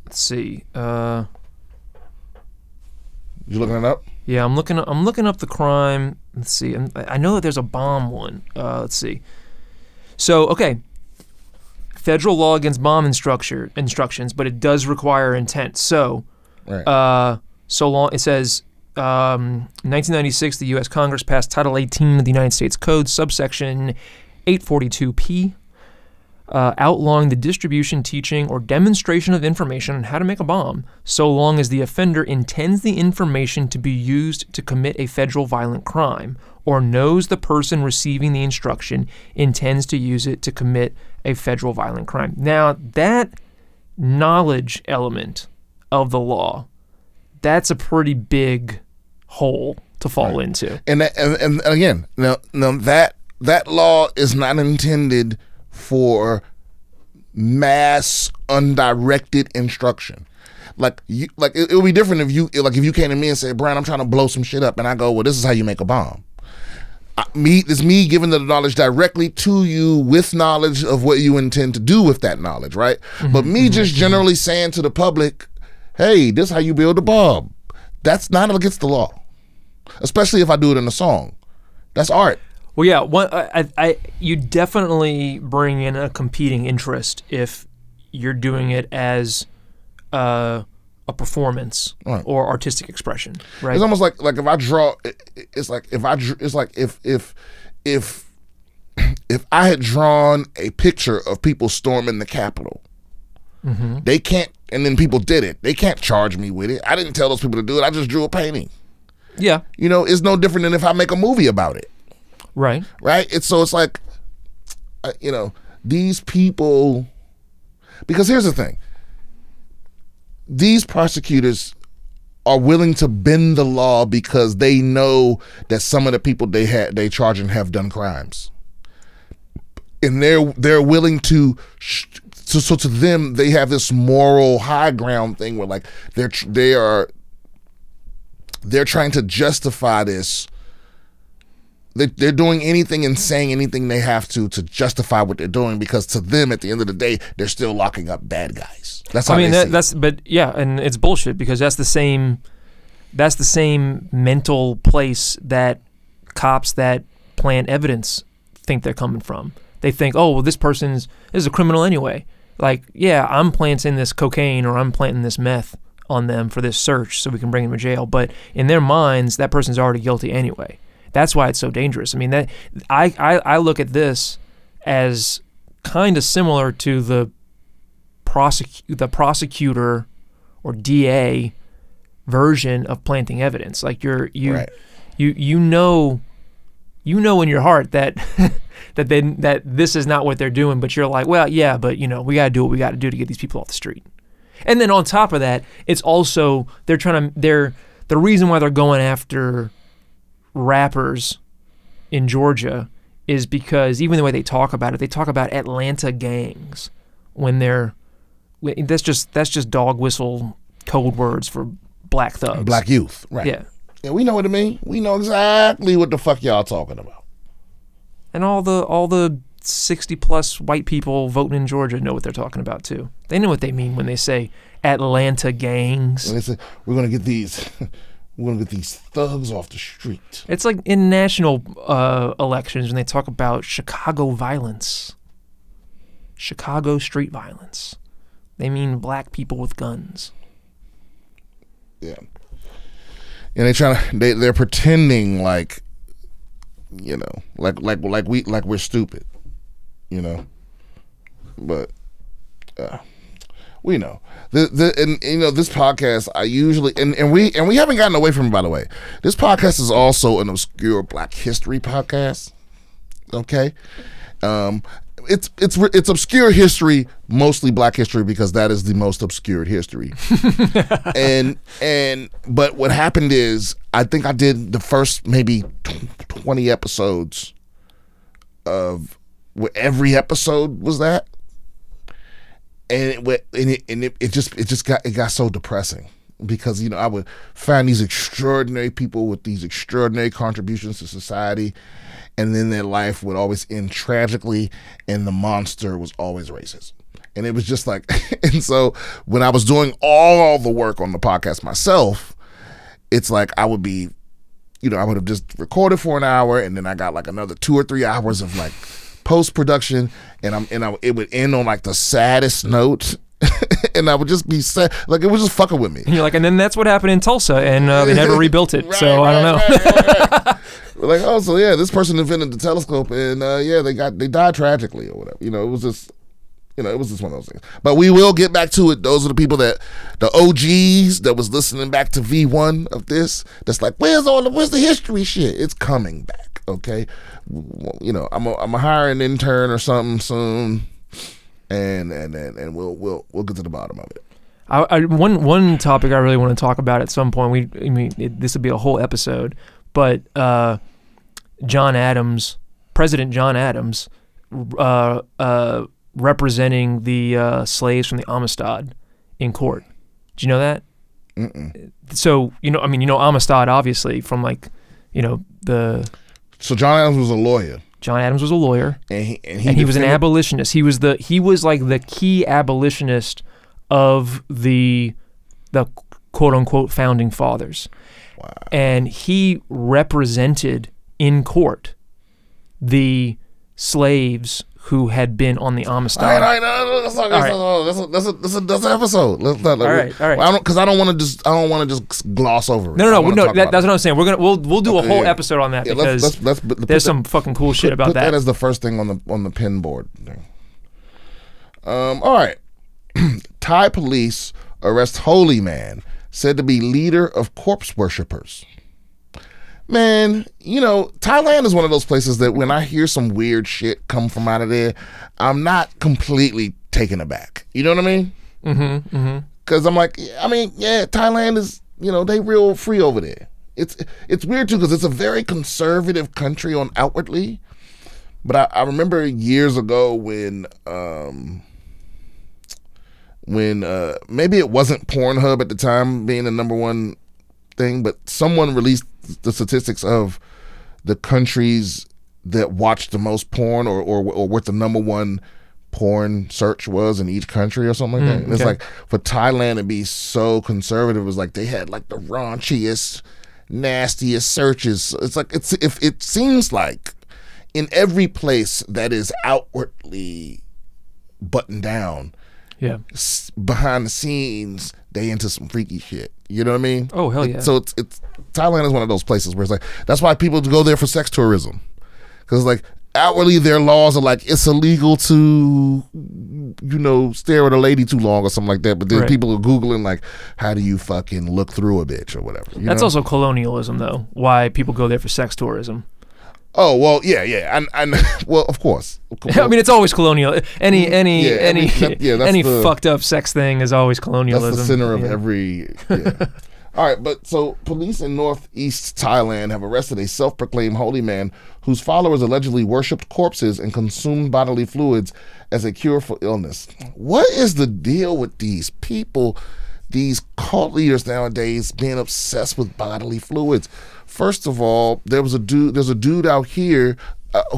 Let's see. You looking it up? Yeah, I'm looking up the crime. Let's see. I know that there's a bomb one. Let's see. So, okay. Federal law against bomb instructions, but it does require intent. So, right. So long it says 1996 the US Congress passed Title 18 of the United States Code, subsection 842P. Outlawing the distribution, teaching, or demonstration of information on how to make a bomb, so long as the offender intends the information to be used to commit a federal violent crime, or knows the person receiving the instruction intends to use it to commit a federal violent crime. Now, that knowledge element of the law, that's a pretty big hole to fall into. And again, now that law is not intended for mass undirected instruction. Like it would be different if you came to me and said, Brian, I'm trying to blow some shit up, and I go, well, this is how you make a bomb. It's me giving the knowledge directly to you with knowledge of what you intend to do with that knowledge, right? Mm-hmm, but me just generally saying to the public, hey, this is how you build a bomb. That's not against the law, especially if I do it in a song. That's art. Well, yeah, you definitely bring in a competing interest if you're doing it as a performance or artistic expression, right? It's almost like if I draw, if I had drawn a picture of people storming the Capitol, mm-hmm. They can't, and then people did it. They can't charge me with it. I didn't tell those people to do it. I just drew a painting. Yeah, it's no different than if I make a movie about it. Right. It's like, these people, because here's the thing. These prosecutors are willing to bend the law because they know that some of the people they charge and have done crimes. And they're willing to, so to them, they have this moral high ground thing where like they're trying to justify this. They're doing anything and saying anything they have to justify what they're doing, because to them, at the end of the day, they're still locking up bad guys. That's how and it's bullshit, because that's the same mental place that cops that plant evidence think they're coming from. They think, oh, well, this is a criminal anyway. Like, yeah, I'm planting this cocaine or I'm planting this meth on them for this search so we can bring them to jail. But in their minds, that person's already guilty anyway. That's why it's so dangerous. I mean, that I look at this as kind of similar to the prosecutor or DA version of planting evidence. Like you know in your heart that that this is not what they're doing, but you're like, well, yeah, but we got to do what we got to do to get these people off the street. And then on top of that, it's also the reason why they're going after rappers in Georgia is because even the way they talk about it, they talk about Atlanta gangs when that's just dog whistle code words for black thugs, black youth, right? Yeah, we know what it means. We know exactly what the fuck y'all talking about. And all the 60+ white people voting in Georgia know what they're talking about too. They know what they mean when they say Atlanta gangs. And they say we're gonna get these thugs off the street. It's like in national elections when they talk about Chicago violence, Chicago street violence. They mean black people with guns. Yeah. And they're pretending like, you know, like we're stupid, you know, but we know and you know, this podcast I usually and we haven't gotten away from it, by the way. This podcast is also an obscure Black history podcast. Okay, it's obscure history, mostly Black history, because that is the most obscured history. But what happened is, I think I did the first maybe 20 episodes of where every episode was that, and it got so depressing, because, you know, I would find these extraordinary people with these extraordinary contributions to society, and then their life would always end tragically, and the monster was always racist. And it was just like, and so when I was doing all the work on the podcast myself, it's like I would be, you know, I would have just recorded for an hour, and then I got like another 2 or 3 hours of like post-production, and it would end on like the saddest note. And I would just be sad, like it was just fucking with me. And you're like, and then that's what happened in Tulsa, and they never rebuilt it. I don't know. Right. We're like, oh, so yeah, this person invented the telescope, and yeah, they died tragically or whatever. You know, it was just one of those things. But we will get back to it. Those are the OGs that was listening back to V1 of this. That's like, where's the history shit? It's coming back. Okay, you know, I'm a hire an intern or something soon. And we'll get to the bottom of it. One topic I really want to talk about at some point. This would be a whole episode, but President John Adams, representing the slaves from the Amistad in court. Did you know that? Mm-mm. So you know Amistad, obviously, from like, you know, the. So John Adams was a lawyer. John Adams was a lawyer, and he was an abolitionist. He was like the key abolitionist of the quote unquote founding fathers. Wow. And he represented in court the slaves who had been on the Amistad. All right, that's an episode. All right. Because I don't want to just gloss over it. No. That's what I'm saying. We'll do a whole episode on that, because there's some fucking cool shit about that. Put that as the first thing on the pin board. All right. Thai police arrest holy man said to be leader of corpse worshippers. Man, you know, Thailand is one of those places that when I hear some weird shit come from out of there, I'm not completely taken aback. You know what I mean? Mm-hmm. Because I'm like, yeah, Thailand is, you know, they real free over there. It's weird too, because it's a very conservative country on outwardly. But I remember years ago when maybe it wasn't Pornhub at the time being the number one thing, but someone released the statistics of the countries that watched the most porn, or what the number one porn search was in each country or something like that. And it's like, for Thailand to be so conservative, it was like they had like the raunchiest, nastiest searches. It's like it seems like in every place that is outwardly buttoned down, yeah, behind the scenes they into some freaky shit. You know what I mean? Oh, hell yeah. So it's Thailand is one of those places where it's like, that's why people go there for sex tourism, because like outwardly their laws are like, it's illegal to, you know, stare at a lady too long or something like that, but then people are Googling like, how do you fucking look through a bitch or whatever. That's also colonialism though, why people go there for sex tourism. Oh, well, yeah. And well, of course. I mean, it's always colonial. Any fucked up sex thing is always colonialism. That's the center of every. Yeah. All right, but so police in northeast Thailand have arrested a self-proclaimed holy man whose followers allegedly worshipped corpses and consumed bodily fluids as a cure for illness. What is the deal with these people, these cult leaders nowadays, being obsessed with bodily fluids? First of all, there's a dude out here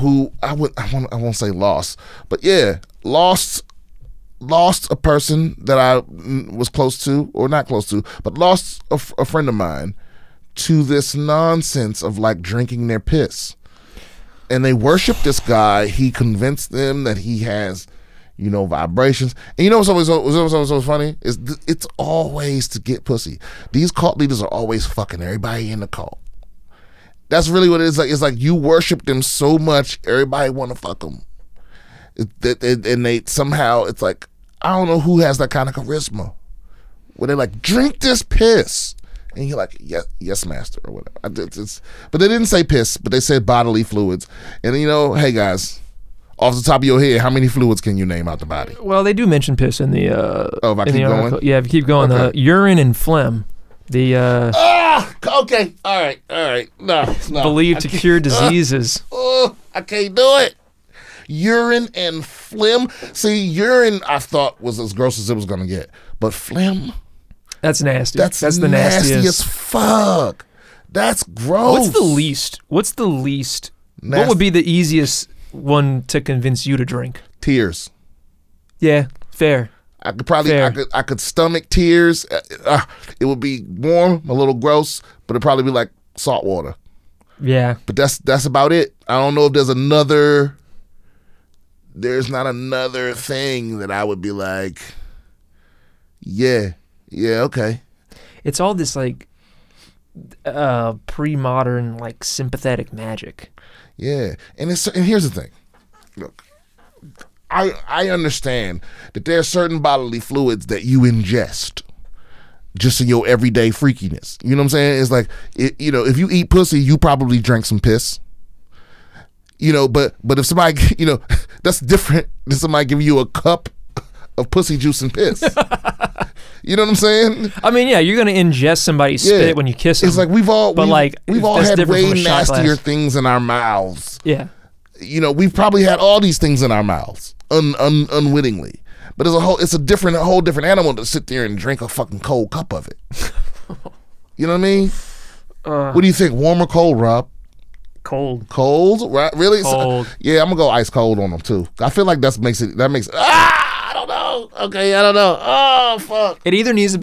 who I won't say lost, but yeah, lost a person that I was close to, or not close to, but lost a friend of mine to this nonsense of like drinking their piss. And they worship this guy. He convinced them that he has, you know, vibrations. And you know what's always funny? It's always to get pussy. These cult leaders are always fucking everybody in the cult. That's really what it is. Like, it's like you worship them so much, everybody want to fuck them. And they somehow, it's like, I don't know who has that kind of charisma, where they're like, drink this piss. And you're like, yes, master, or whatever. But they didn't say piss, but they said bodily fluids. And you know, hey guys, off the top of your head, how many fluids can you name out the body? Well, they do mention piss in the if I keep going? Yeah, if you keep going, Okay. the urine and phlegm, the okay, all right. No. believed to cure diseases. I can't do it. Urine and phlegm. See, urine I thought was as gross as it was gonna get, but phlegm. That's nasty. That's the nasty nastiest. as fuck. That's gross. What's the least? What would be the easiest one to convince you to drink? Tears. Yeah, fair. I could probably, Fair. I could stomach tears. It would be warm, a little gross, but it'd probably be like salt water. Yeah. But that's about it. I don't know if there's not another thing that I would be like, yeah, okay. It's all this like pre-modern like sympathetic magic. Yeah, and here's the thing. Look, I understand that there are certain bodily fluids that you ingest just in your everyday freakiness. You know what I'm saying? It's like, you know, if you eat pussy, you probably drank some piss. You know, but if somebody, you know, that's different than somebody giving you a cup of pussy juice and piss. You know what I'm saying? I mean, yeah, you're gonna ingest somebody's spit when you kiss them. It's like we've all had way nastier things in our mouths. Yeah. You know, we've probably had all these things in our mouths unwittingly. But it's a whole different animal to sit there and drink a fucking cold cup of it. You know what I mean? What do you think? Warm or cold, Rob? Cold. Cold? Right? Really? Cold. Yeah, I'm gonna go ice cold on them too. I feel like that makes it. I don't know. Okay, I don't know. Oh fuck. It either needs to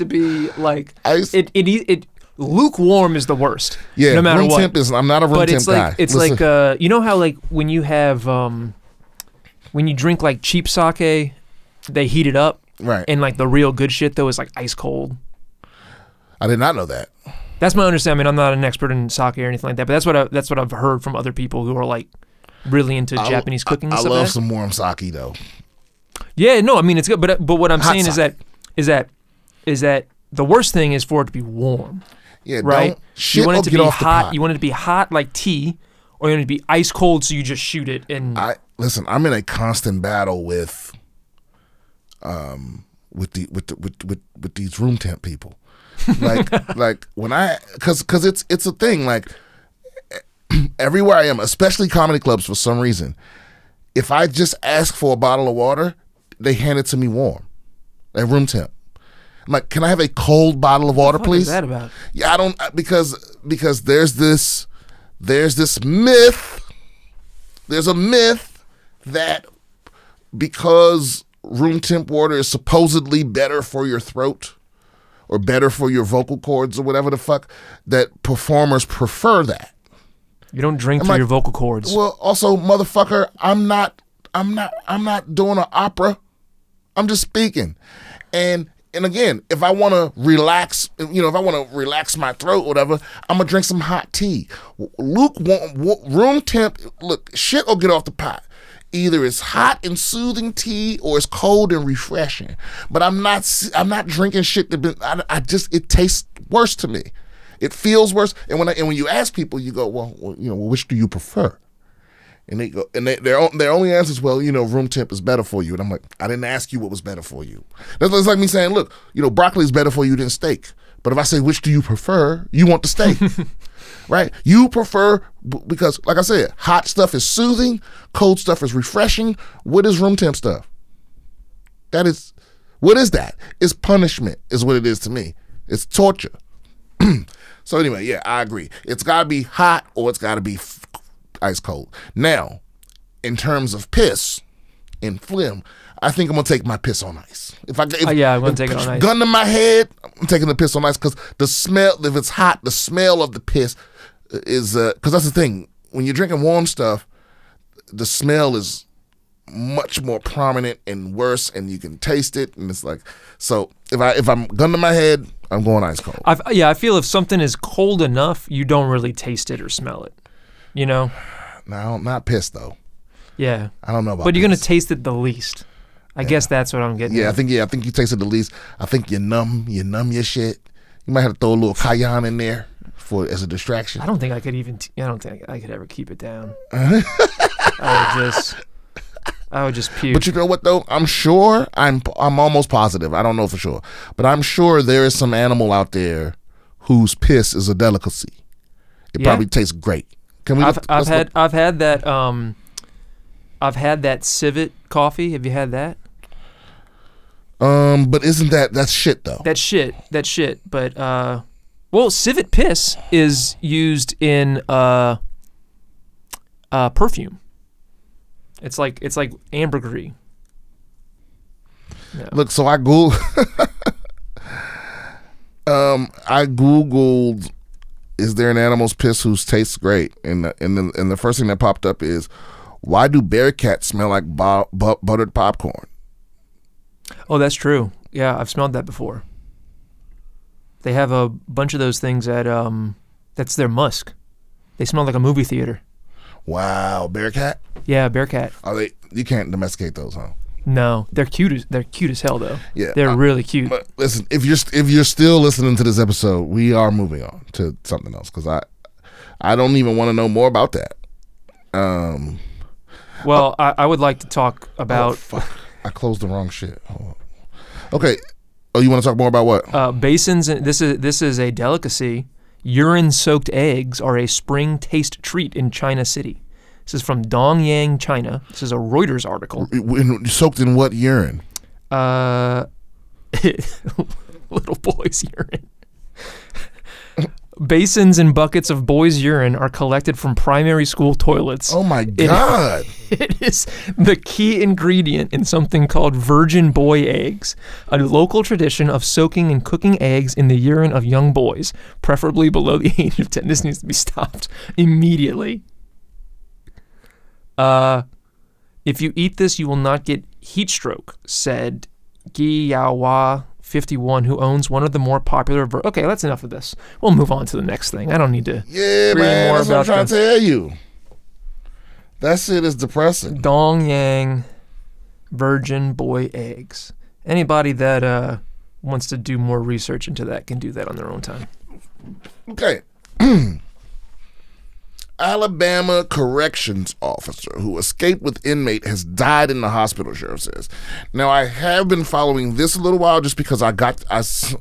be like Ice. It lukewarm is the worst. Yeah. No matter room what. temp is. I'm not a room But temp it's like guy. it's Listen. like you know how like when you have when you drink like cheap sake, they heat it up. Right. And like the real good shit though is like ice cold. I did not know that. That's my understanding. I mean, I'm not an expert in sake or anything like that, but that's what I've heard from other people who are like really into Japanese cooking. I and stuff love like that. some warm sake though. Yeah, no, I mean it's good, but what I'm Hot saying sake. is that the worst thing is for it to be warm, Yeah. right? Don't shit You want or it to get be off the hot. pot. You want it to be hot like tea, or you want it to be ice cold so you just shoot it. And Listen, I'm in a constant battle with these room temp people. like when cause it's a thing, like everywhere I am, especially comedy clubs for some reason, if I just ask for a bottle of water, they hand it to me warm. Like room temp. I'm like, can I have a cold bottle of water, what please? is that about? Yeah, I don't, because there's this myth. There's a myth that because room temp water is supposedly better for your throat or better for your vocal cords or whatever the fuck, that performers prefer that. You don't drink through your vocal cords. Well, also, motherfucker, I'm not doing an opera. I'm just speaking. And again, if I want to relax, if I want to relax my throat, whatever, I'm gonna drink some hot tea. Room temp. Look, shit will get off the pot. Either it's hot and soothing tea or it's cold and refreshing. But I'm not drinking shit that it tastes worse to me. It feels worse. And when you ask people, you go, well, which do you prefer? And they go, and their only answer is, well, room temp is better for you. And I'm like, I didn't ask you what was better for you. That's like me saying, look, broccoli is better for you than steak. But if I say, which do you prefer? You want the steak, right? You prefer, because like I said, hot stuff is soothing, cold stuff is refreshing. What is room temp stuff? What is that? It's punishment is what it is to me. It's torture. So anyway, yeah, I agree. It's got to be hot or it's got to be ice cold. Now, in terms of piss and phlegm, I think I'm gonna take my piss on ice. I'm gonna take it on ice. Gun to my head, I'm taking the piss on ice because the smell. If it's hot, the smell of the piss is because that's the thing. When you're drinking warm stuff, the smell is much more prominent and worse, and you can taste it, and it's like, so if I'm gun to my head, I'm going ice cold. I feel if something is cold enough, you don't really taste it or smell it, you know. No, not piss though. Yeah, I don't know about. But you're piss. gonna taste it the least. I guess that's what I'm getting. Yeah, at. I think you taste it the least. I think you numb your shit. You might have to throw a little cayenne in there as a distraction. I don't think I could even. I don't think I could ever keep it down. I would just puke. But you know what though? I'm sure. I'm almost positive. I don't know for sure, but I'm sure there is some animal out there whose piss is a delicacy. It probably tastes great. Can we? I've had that civet coffee. Have you had that? But isn't that's shit though? That's shit. But well, civet piss is used in perfume. It's like ambergris. Yeah. Look, so I googled, is there an animal's piss whose tastes great? And the first thing that popped up is, why do bear cats smell like buttered popcorn? Oh, that's true. Yeah, I've smelled that before. They have a bunch of those things at that's their musk. They smell like a movie theater. Wow, bear cat? Yeah, bear cat. Are they? You can't domesticate those, huh? No, they're cute as hell though. Yeah, they're really cute. But listen, if you're still listening to this episode, we are moving on to something else because I don't even want to know more about that. Well, I would like to talk about. Oh, fuck. I closed the wrong shit. Hold on. Okay. Oh, you want to talk more about what? Basins. This is a delicacy. Urine-soaked eggs are a spring taste treat in China City. This is from Dongyang, China. This is a Reuters article. Soaked in what urine? Little boy's urine. Basins and buckets of boys' urine are collected from primary school toilets. Oh my God. It is the key ingredient in something called virgin boy eggs, a local tradition of soaking and cooking eggs in the urine of young boys, preferably below the age of 10. This needs to be stopped immediately. If you eat this, you will not get heat stroke, said Gi Yaohua, 51, who owns one of the more popular... Okay, that's enough of this. We'll move on to the next thing. I don't need to read more that's about what I'm trying to tell you. That shit is depressing. Dongyang virgin boy eggs. Anybody that wants to do more research into that can do that on their own time. Okay. Alabama corrections officer who escaped with inmate has died in the hospital, sheriff says. Now, I have been following this a little while just because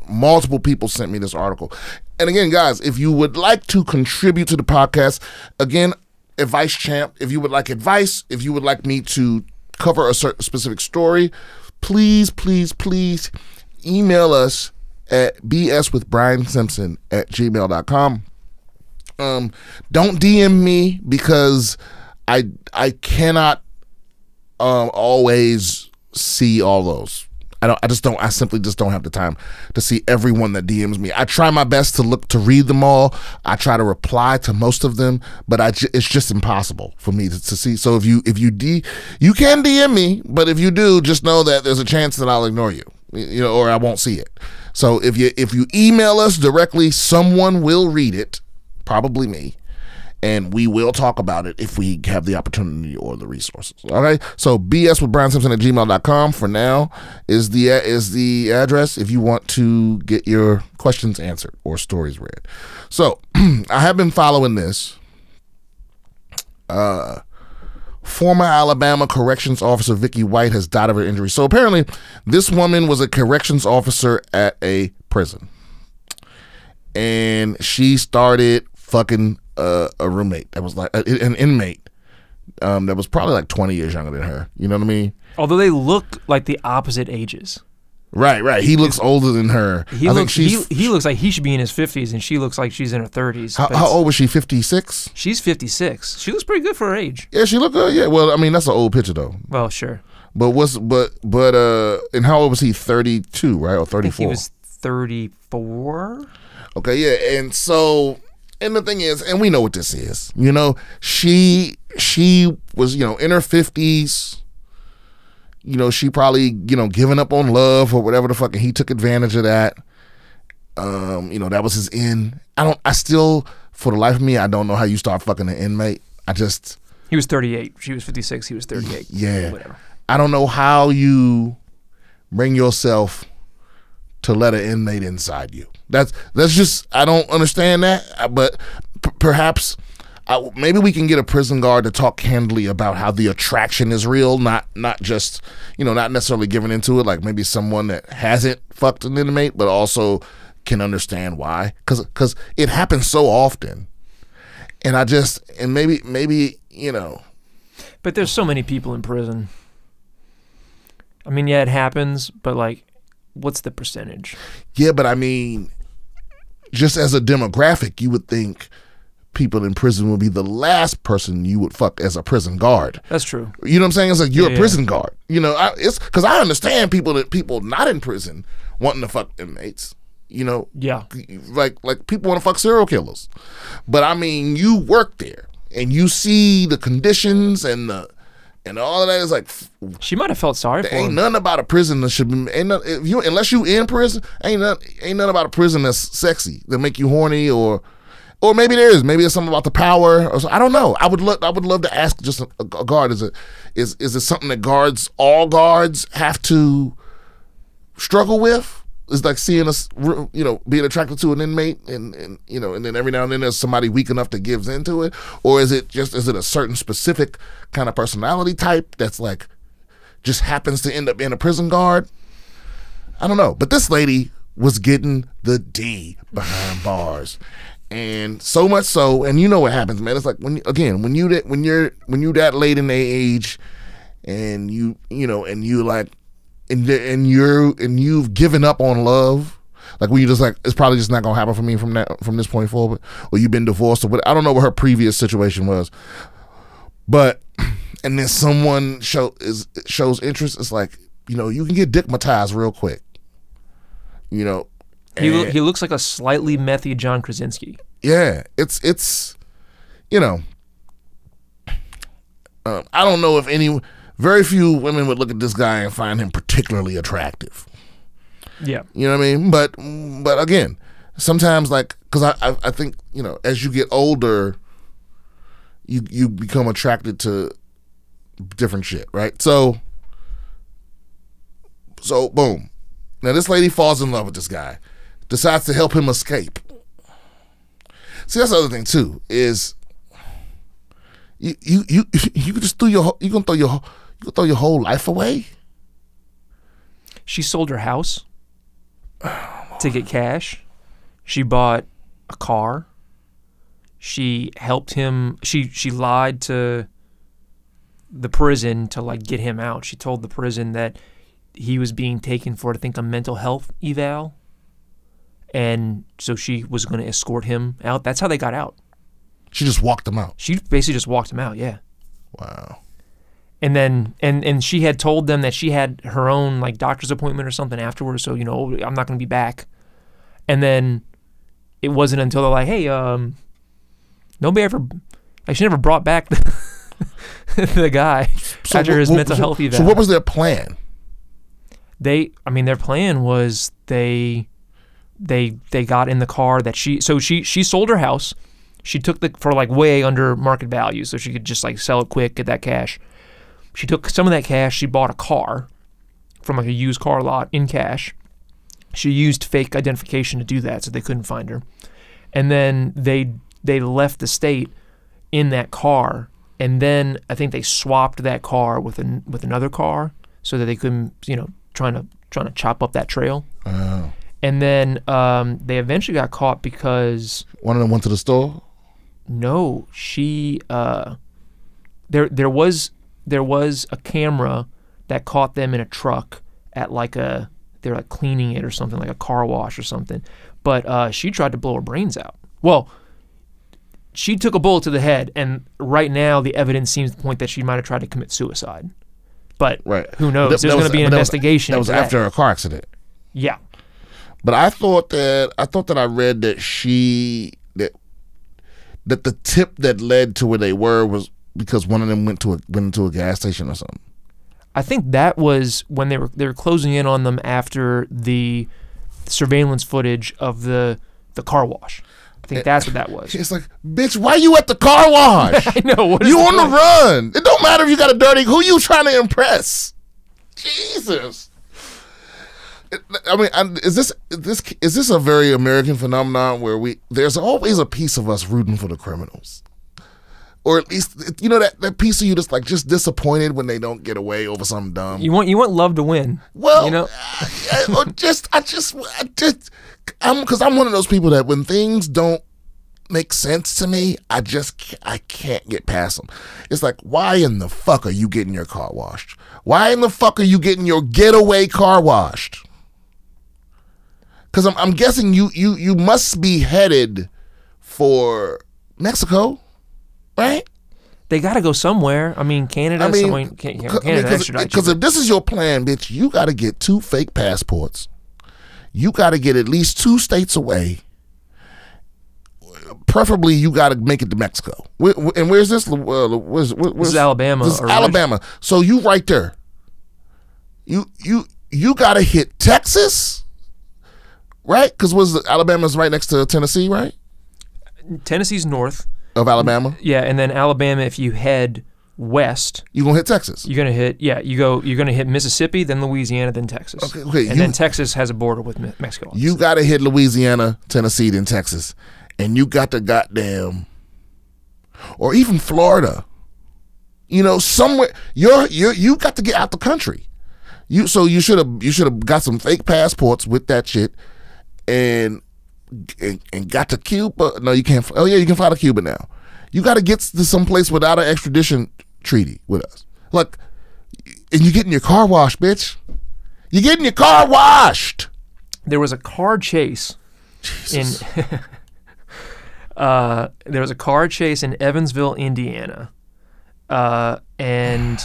multiple people sent me this article. And again, guys, if you would like to contribute to the podcast, again, Advice Champ, if you would like advice, if you would like me to cover a certain specific story, please email us at bswithbriansimpson@gmail.com. Don't DM me because I cannot always see all those. I simply just don't have the time to see everyone that DMs me. I try my best to read them all. I try to reply to most of them, but it's just impossible for me to see. So if you can DM me, but if you do, just know that there's a chance that I'll ignore you, or I won't see it. So if you email us directly, someone will read it. Probably me, and we will talk about it if we have the opportunity or the resources. Okay, so bswithbriansimpson@gmail.com for now is the address if you want to get your questions answered or stories read. So I have been following this. Former Alabama corrections officer Vicky White has died of her injuries. So apparently this woman was a corrections officer at a prison, and she started fucking a roommate that was like an inmate that was probably like 20 years younger than her. You know what I mean? Although they look like the opposite ages. Right. He looks older than her. He looks like he should be in his 50s, and she looks like she's in her 30s. How old was she? 56? She's 56. She looks pretty good for her age. Yeah, she looked good. Yeah, well, I mean, that's an old picture though. Well, sure. But and how old was he? 32, right, or 34? I think he was 34. Okay, yeah, and the thing is, and we know what this is. You know, she was, you know, in her 50s. You know, she probably, you know, giving up on love or whatever the fuck, and he took advantage of that. You know, that was his end. I still, for the life of me, I don't know how you start fucking an inmate. He was 38. She was 56. He was 38. Yeah. Whatever. I don't know how you bring yourself to let an inmate inside you. That's just, I don't understand that, but perhaps... maybe we can get a prison guard to talk candidly about how the attraction is real, not just, you know, not necessarily giving into it, like maybe someone that hasn't fucked an inmate, but also can understand why. Because it happens so often. And maybe, you know. But there's so many people in prison. I mean, yeah, it happens, but like, what's the percentage? Yeah, but I mean, just as a demographic, you would think people in prison would be the last person you would fuck as a prison guard. That's true. You know what I'm saying? It's like you're a prison guard. You know, it's because I understand people not in prison wanting to fuck inmates. You know, yeah, like people want to fuck serial killers, but I mean, you work there and you see the conditions and all of that. Is like she might have felt sorry for him. Ain't nothing about a prison that should be unless you in prison. Ain't nothing about a prison that's sexy that make you horny or maybe there is. Maybe it's something about the power. Or I don't know. I would love to ask just a guard. Is it something that all guards have to struggle with? It's like seeing us, you know, being attracted to an inmate, and you know, and then every now and then there's somebody weak enough that gives into it, or is it a certain specific kind of personality type that's like just happens to end up being a prison guard? I don't know. But this lady was getting the D behind bars. And so much so, and you know what happens, man. It's like when you're that late in the age, and you've given up on love, like when you just like it's probably just not gonna happen for me from this point forward, or you've been divorced or what. I don't know what her previous situation was, but and then someone shows interest. It's like, you know, you can get dickmatized real quick, you know. He looks like a slightly methy John Krasinski. Yeah, it's you know, I don't know if very few women would look at this guy and find him particularly attractive. Yeah, you know what I mean. But again, sometimes like because I think, you know, as you get older, you become attracted to different shit, right? So boom, now this lady falls in love with this guy. Decides to help him escape. See, that's the other thing too. Is you just throw your whole life away. She sold her house to get cash. She bought a car. She helped him. She lied to the prison to like get him out. She told the prison that he was being taken for, I think, a mental health eval. And so she was going to escort him out. That's how they got out. She just walked him out. She basically just walked him out, yeah. Wow. And then and she had told them that she had her own like doctor's appointment or something afterwards, so, you know, I'm not going to be back. And then it wasn't until they're like, hey, nobody ever, like, she never brought back the guy after his mental health eval. So what was their plan? Their plan was they got in the car that she sold her house. She took for like way under market value, so she could just like sell it quick, get that cash. She took some of that cash. She bought a car from like a used car lot in cash. She used fake identification to do that, so they couldn't find her. And then they left the state in that car, and then I think they swapped that car with another car so that they couldn't, you know, trying to chop up that trail. Oh. And then they eventually got caught because one of them went to the store. No, she there was a camera that caught them in a truck at like a they're like cleaning it or something, like a car wash or something. But she tried to blow her brains out. Well, she took a bullet to the head, and right now the evidence seems to point that she might have tried to commit suicide. But who knows? There's going to be an investigation. That was after a car accident. Yeah. But I thought that I read that that the tip that led to where they were was because one of them went into a gas station or something. I think that was when they were closing in on them after the surveillance footage of the car wash. I think that's what that was. It's like, bitch, why you at the car wash? I know. You on the run. It don't matter if you got a dirty. Who you trying to impress? Jesus. I mean, is this a very American phenomenon where there's always a piece of us rooting for the criminals, or at least that piece of you that's like just disappointed when they don't get away over something dumb. You want love to win. Well, because I'm one of those people that when things don't make sense to me, I can't get past them. It's like, why in the fuck are you getting your car washed? Why in the fuck are you getting your getaway car washed? Because I'm guessing you must be headed for Mexico, right? They got to go somewhere. I mean, Canada. Because if this is your plan, bitch, you got to get 2 fake passports. You got to get at least 2 states away. Preferably, you got to make it to Mexico. And where's this? This is Alabama. This is Alabama. So you right there. You got to hit Texas. Right? Because Alabama's right next to Tennessee, right? Tennessee's north of Alabama. Yeah, and then Alabama, if you head west, you're gonna hit Texas. You're gonna hit Mississippi, then Louisiana, then Texas. Okay, and then Texas has a border with Mexico. You gotta hit Louisiana, Tennessee, then Texas, and you got to goddamn, or even Florida. Somewhere you got to get out the country. You should have got some fake passports with that shit. And got to Cuba. No, you can't. Oh yeah, you can fly to Cuba now. You got to get to some place without an extradition treaty with us. Look, and you're getting your car washed, bitch. You're getting your car washed. There was a car chase Jesus. There was a car chase in Evansville, Indiana, and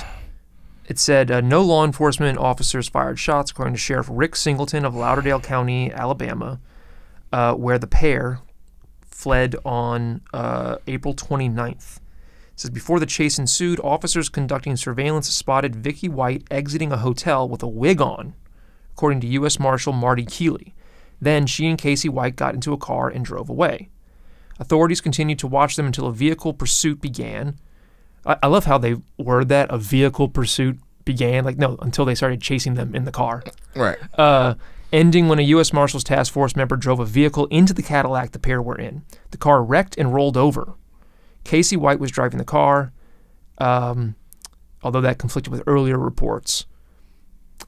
it said no law enforcement officers fired shots, according to Sheriff Rick Singleton of Lauderdale County, Alabama, where the pair fled on April 29th. It says, before the chase ensued, officers conducting surveillance spotted Vicky White exiting a hotel with a wig on, according to U.S. Marshal Marty Keeley. Then she and Casey White got into a car and drove away. Authorities continued to watch them until a vehicle pursuit began. I love how they word that, a vehicle pursuit began. Like, no, until they started chasing them in the car. Right. Ending when a U.S. Marshals Task Force member drove a vehicle into the Cadillac the pair were in. The car wrecked and rolled over. Casey White was driving the car, although that conflicted with earlier reports.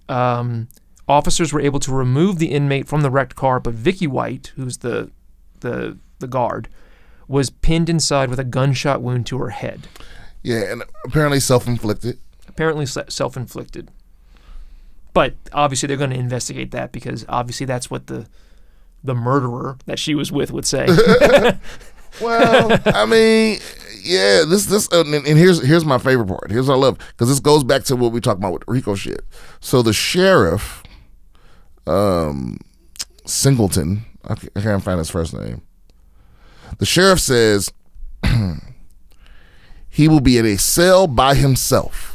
Officers were able to remove the inmate from the wrecked car, but Vicky White, who's the guard, was pinned inside with a gunshot wound to her head. Yeah, and apparently self-inflicted. But obviously they're going to investigate that because obviously that's what the murderer that she was with would say. Well, I mean, yeah, and here's my favorite part. Here's what I love, because this goes back to what we talked about with Rico shit. So the sheriff, Singleton, I can't find his first name. The sheriff says he will be in a cell by himself.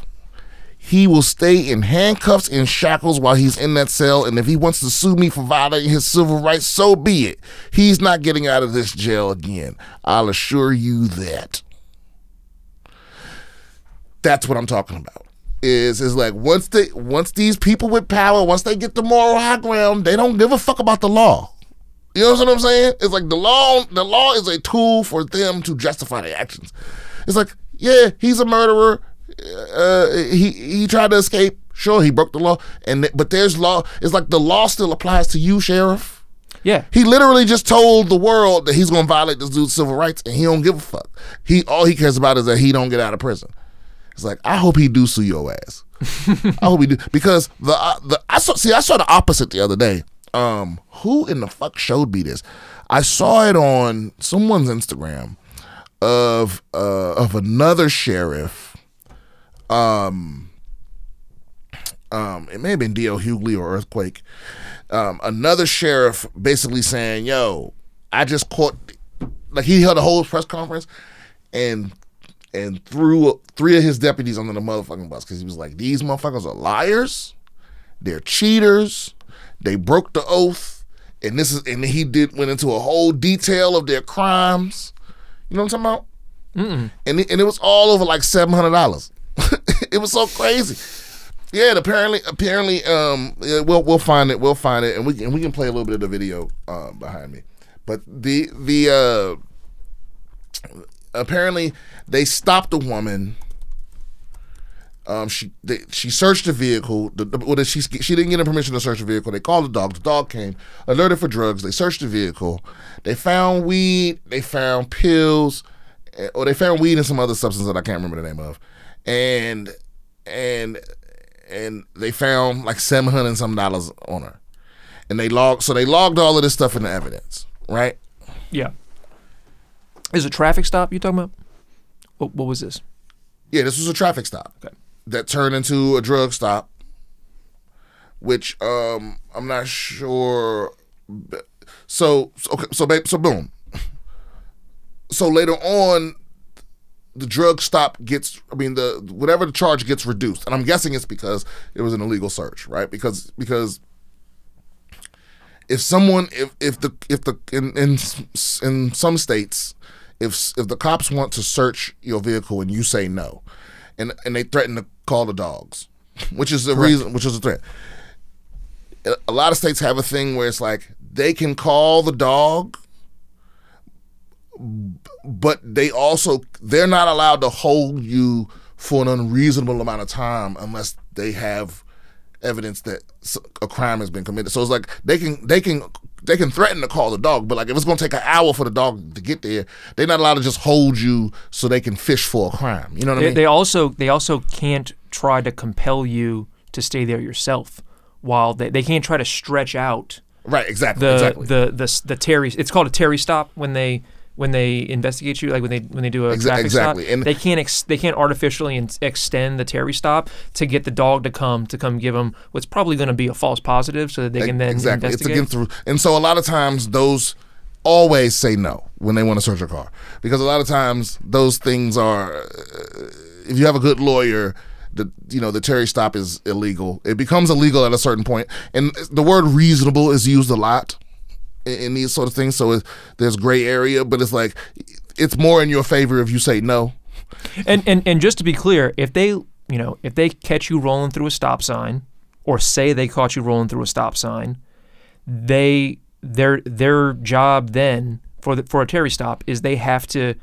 He will stay in handcuffs and shackles while he's in that cell, and if he wants to sue me for violating his civil rights, so be it. He's not getting out of this jail again. I'll assure you that. That's what I'm talking about. Is like once these people with power, once they get the moral high ground, they don't give a fuck about the law. You know what I'm saying? It's like the law is a tool for them to justify their actions. It's like, yeah, he's a murderer. He tried to escape. Sure, he broke the law, but there's law. It's like the law still applies to you, sheriff. Yeah, he literally just told the world that he's gonna violate this dude's civil rights, and he don't give a fuck. All he cares about is that he don't get out of prison. It's like, I hope he do sue your ass. I hope we do, because I saw the opposite the other day. Who in the fuck showed me this? I saw it on someone's Instagram of another sheriff. It may have been D.L. Hughley or Earthquake. Another sheriff basically saying, "Yo, I just caught." Like, he held a whole press conference and threw 3 of his deputies under the motherfucking bus, because he was like, "These motherfuckers are liars. They're cheaters. They broke the oath." And he went into a whole detail of their crimes. You know what I'm talking about? And it was all over like $700. It was so crazy. Yeah, apparently, we'll find it. We'll find it, and we can play a little bit of the video behind me. But apparently they stopped a woman. She searched the vehicle. She didn't get her permission to search the vehicle. They called the dog. The dog came, alerted for drugs. They searched the vehicle. They found weed. They found pills, or they found weed and some other substance that I can't remember the name of, and they found like $700 and some on her, and they logged all of this stuff into evidence, right? Yeah. Is it a traffic stop you talking about? What was this? Yeah, this was a traffic stop. Okay. That turned into a drug stop, which I'm not sure. So boom. So later on, the drug stop whatever the charge gets reduced, and I'm guessing it's because it was an illegal search, right? Because if in some states, if the cops want to search your vehicle and you say no, and they threaten to call the dogs, which is a threat. A lot of states have a thing where it's like they can call the dog, but they're not allowed to hold you for an unreasonable amount of time unless they have evidence that a crime has been committed. So it's like they can threaten to call the dog, but like if it's going to take an hour for the dog to get there, they're not allowed to just hold you so they can fish for a crime. You know what I mean? They also can't try to compel you to stay there yourself. While they can't try to stretch out. Right. Exactly. The Terry. It's called a Terry stop when they investigate you, like when they do a traffic stop. And they can't artificially extend the Terry stop to get the dog to come give them what's probably going to be a false positive, so that they can then investigate. It's against the rule. And so a lot of times those always say no when they want to search a car, because a lot of times those things are, if you have a good lawyer, the Terry stop is illegal. It becomes illegal at a certain point, and the word reasonable is used a lot in these sort of things. So there's gray area, but it's like it's more in your favor if you say no. And just to be clear, if they catch you rolling through a stop sign, or say they caught you rolling through a stop sign, their job then for a Terry stop is they have to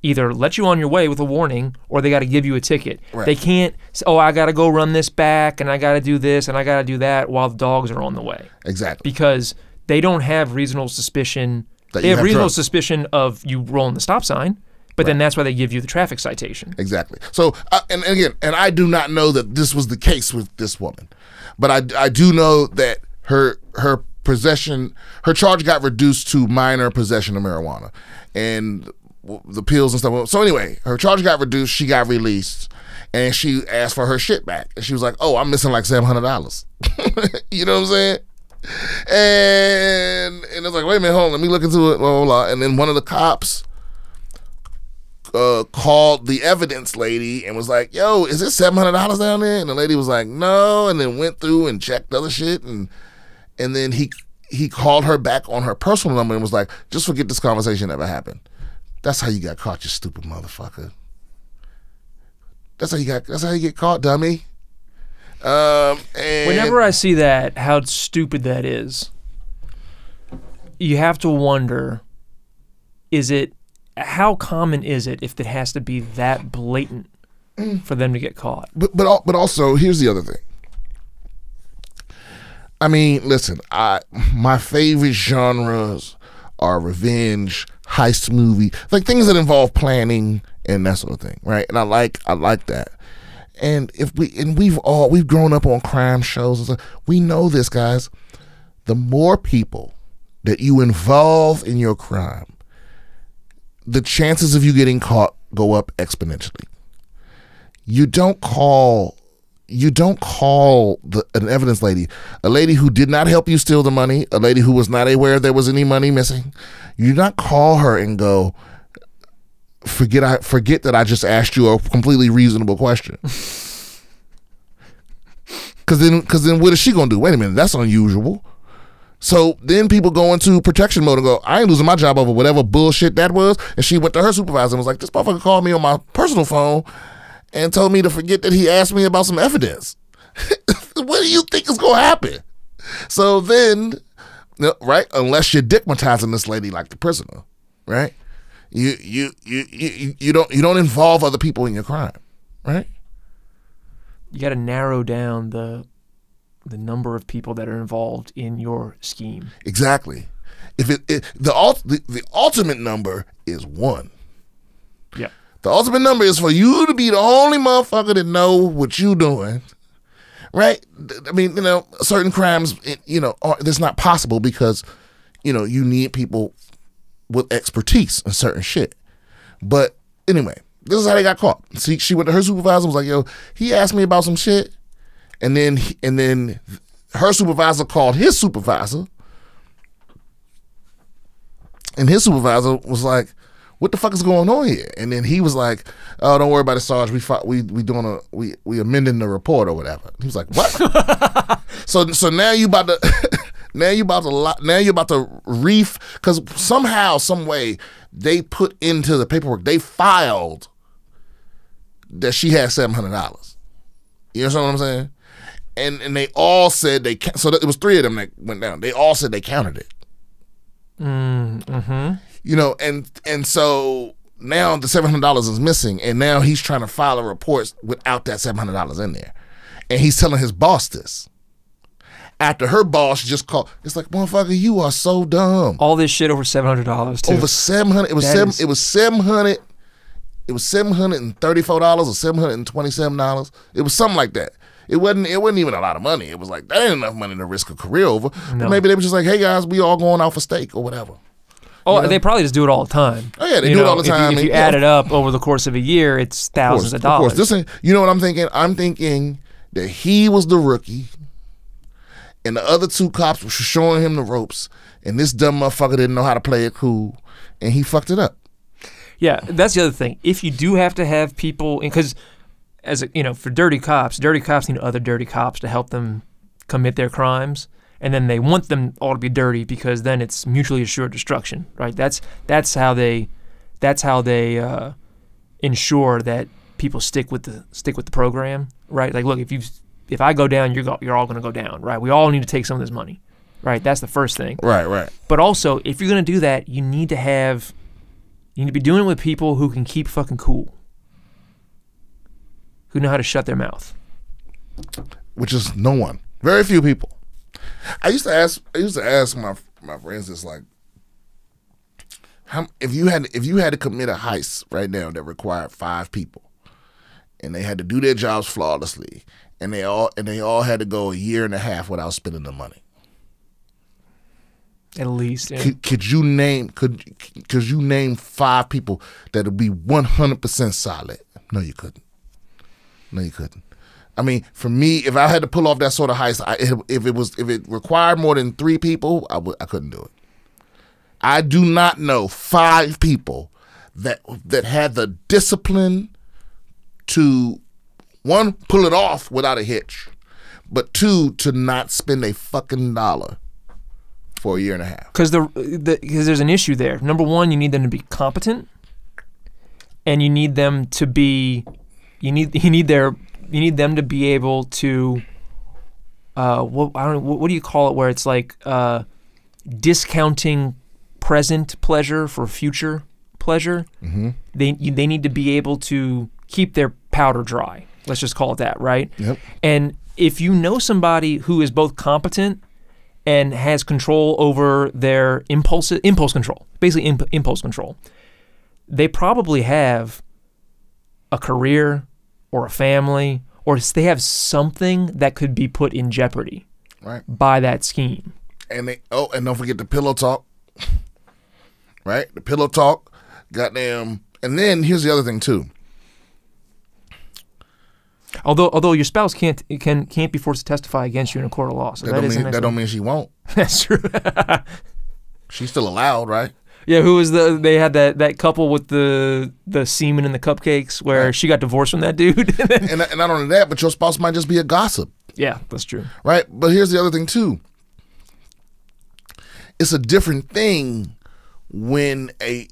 either let you on your way with a warning, or they got to give you a ticket. Right. They can't say, "Oh, I got to go run this back, and I got to do this, and I got to do that," while the dogs are on the way. Exactly. Because they don't have reasonable suspicion. They have reasonable suspicion of you rolling the stop sign, but then that's why they give you the traffic citation. Exactly. So, and again, I do not know that this was the case with this woman, but I do know that her charge got reduced to minor possession of marijuana, and the pills and stuff. So anyway, her charge got reduced. She got released, and she asked for her shit back. And she was like, "Oh, I'm missing like $700." You know what I'm saying? And it's like, wait a minute, hold on, let me look into it. Blah, blah, blah. And then one of the cops called the evidence lady and was like, "Yo, is it $700 down there?" And the lady was like, "No," and then went through and checked other shit, and then he called her back on her personal number and was like, "Just forget this conversation ever happened." That's how you got caught, you stupid motherfucker. That's how you get caught, dummy. And whenever I see that, how stupid that is, you have to wonder, how common is it if it has to be that blatant for them to get caught? But also, here's the other thing. I mean, listen, my favorite genres are revenge, heist movie, like things that involve planning and that sort of thing, right? And I like that. And we've grown up on crime shows and stuff. We know this, guys. The more people that you involve in your crime, the chances of you getting caught go up exponentially. You don't call an evidence lady, a lady who did not help you steal the money, a lady who was not aware there was any money missing. You do not call her and go, forget that I just asked you a completely reasonable question. Because then what is she gonna do? Wait a minute, that's unusual. So then people go into protection mode and go, I ain't losing my job over whatever bullshit that was. And she went to her supervisor and was like, this motherfucker called me on my personal phone and told me to forget that he asked me about some evidence. What do you think is gonna happen? So then, right, unless you're dickmatizing this lady like the prisoner, right? You don't involve other people in your crime, right? You got to narrow down the number of people that are involved in your scheme. Exactly. If the ultimate number is 1. Yeah. The ultimate number is for you to be the only motherfucker that know what you doing, right? I mean, certain crimes, that's not possible because, you need people with expertise in certain shit. But anyway, this is how they got caught. See, she went to her supervisor and was like, yo, he asked me about some shit. And then her supervisor called his supervisor. And his supervisor was like, what the fuck is going on here? And then he was like, oh, don't worry about it, Sarge. We amending the report or whatever. He was like, what? So now you about to now you about to reef, because somehow, some way, they put into the paperwork, they filed that she had $700. You know what I'm saying? And they all said so it was 3 of them that went down. They all said they counted it. Mm-hmm. And so now the $700 is missing, and now he's trying to file a report without that $700 in there, and he's telling his boss this. After her boss just called, it's like, motherfucker, you are so dumb. All this shit over $700 too. Over $700. It was $700. It was $734 or $727. It was something like that. It wasn't even a lot of money. It was like, that ain't enough money to risk a career over. No. But maybe they were just like, hey guys, we all going out for steak or whatever. Oh, they probably just do it all the time. Oh yeah, they do it all the time. If you add it up over the course of a year, it's thousands of dollars. Of course. You know what I'm thinking? I'm thinking that he was the rookie, and the other 2 cops were showing him the ropes, and this dumb motherfucker didn't know how to play it cool, and he fucked it up. Yeah, that's the other thing. If you do have to have people, because for dirty cops need other dirty cops to help them commit their crimes, and then they want them all to be dirty because then it's mutually assured destruction, right? That's how they ensure that people stick with the program, right? Like, look, if I go down, you're all going to go down, right? We all need to take some of this money, right? That's the first thing. Right. But also, if you're going to do that, you need to be doing it with people who can keep fucking cool, who know how to shut their mouth. Which is no one. Very few people. I used to ask my friends this, like, if you had to commit a heist right now that required 5 people, and they had to do their jobs flawlessly, and they all had to go a year and a half without spending the money. At least, yeah. Could you name 5 people that would be 100% solid? No, you couldn't. I mean, for me, if I had to pull off that sort of heist, if it required more than 3 people, I couldn't do it. I do not know 5 people that had the discipline to, 1, pull it off without a hitch, but 2, to not spend a fucking dollar for a year and a half. Because there's an issue there. Number 1, you need them to be competent, and you need them to be you need them to be able to what do you call it, where it's like discounting present pleasure for future pleasure. Mm-hmm. They need to be able to keep their powder dry. Let's just call it that, right? Yep. And if you know somebody who is both competent and has control over their impulse control, basically impulse control, they probably have a career or a family or they have something that could be put in jeopardy by that scheme. And and don't forget the pillow talk. Right? The pillow talk. Goddamn. And then here's the other thing too. Although your spouse can't be forced to testify against you in a court of law. So that don't mean she won't. That's true. She's still allowed, right? Yeah, who was they had that couple with the semen and the cupcakes where she got divorced from that dude. and not only that, but your spouse might just be a gossip. Yeah, that's true. Right? But here's the other thing too. It's a different thing when a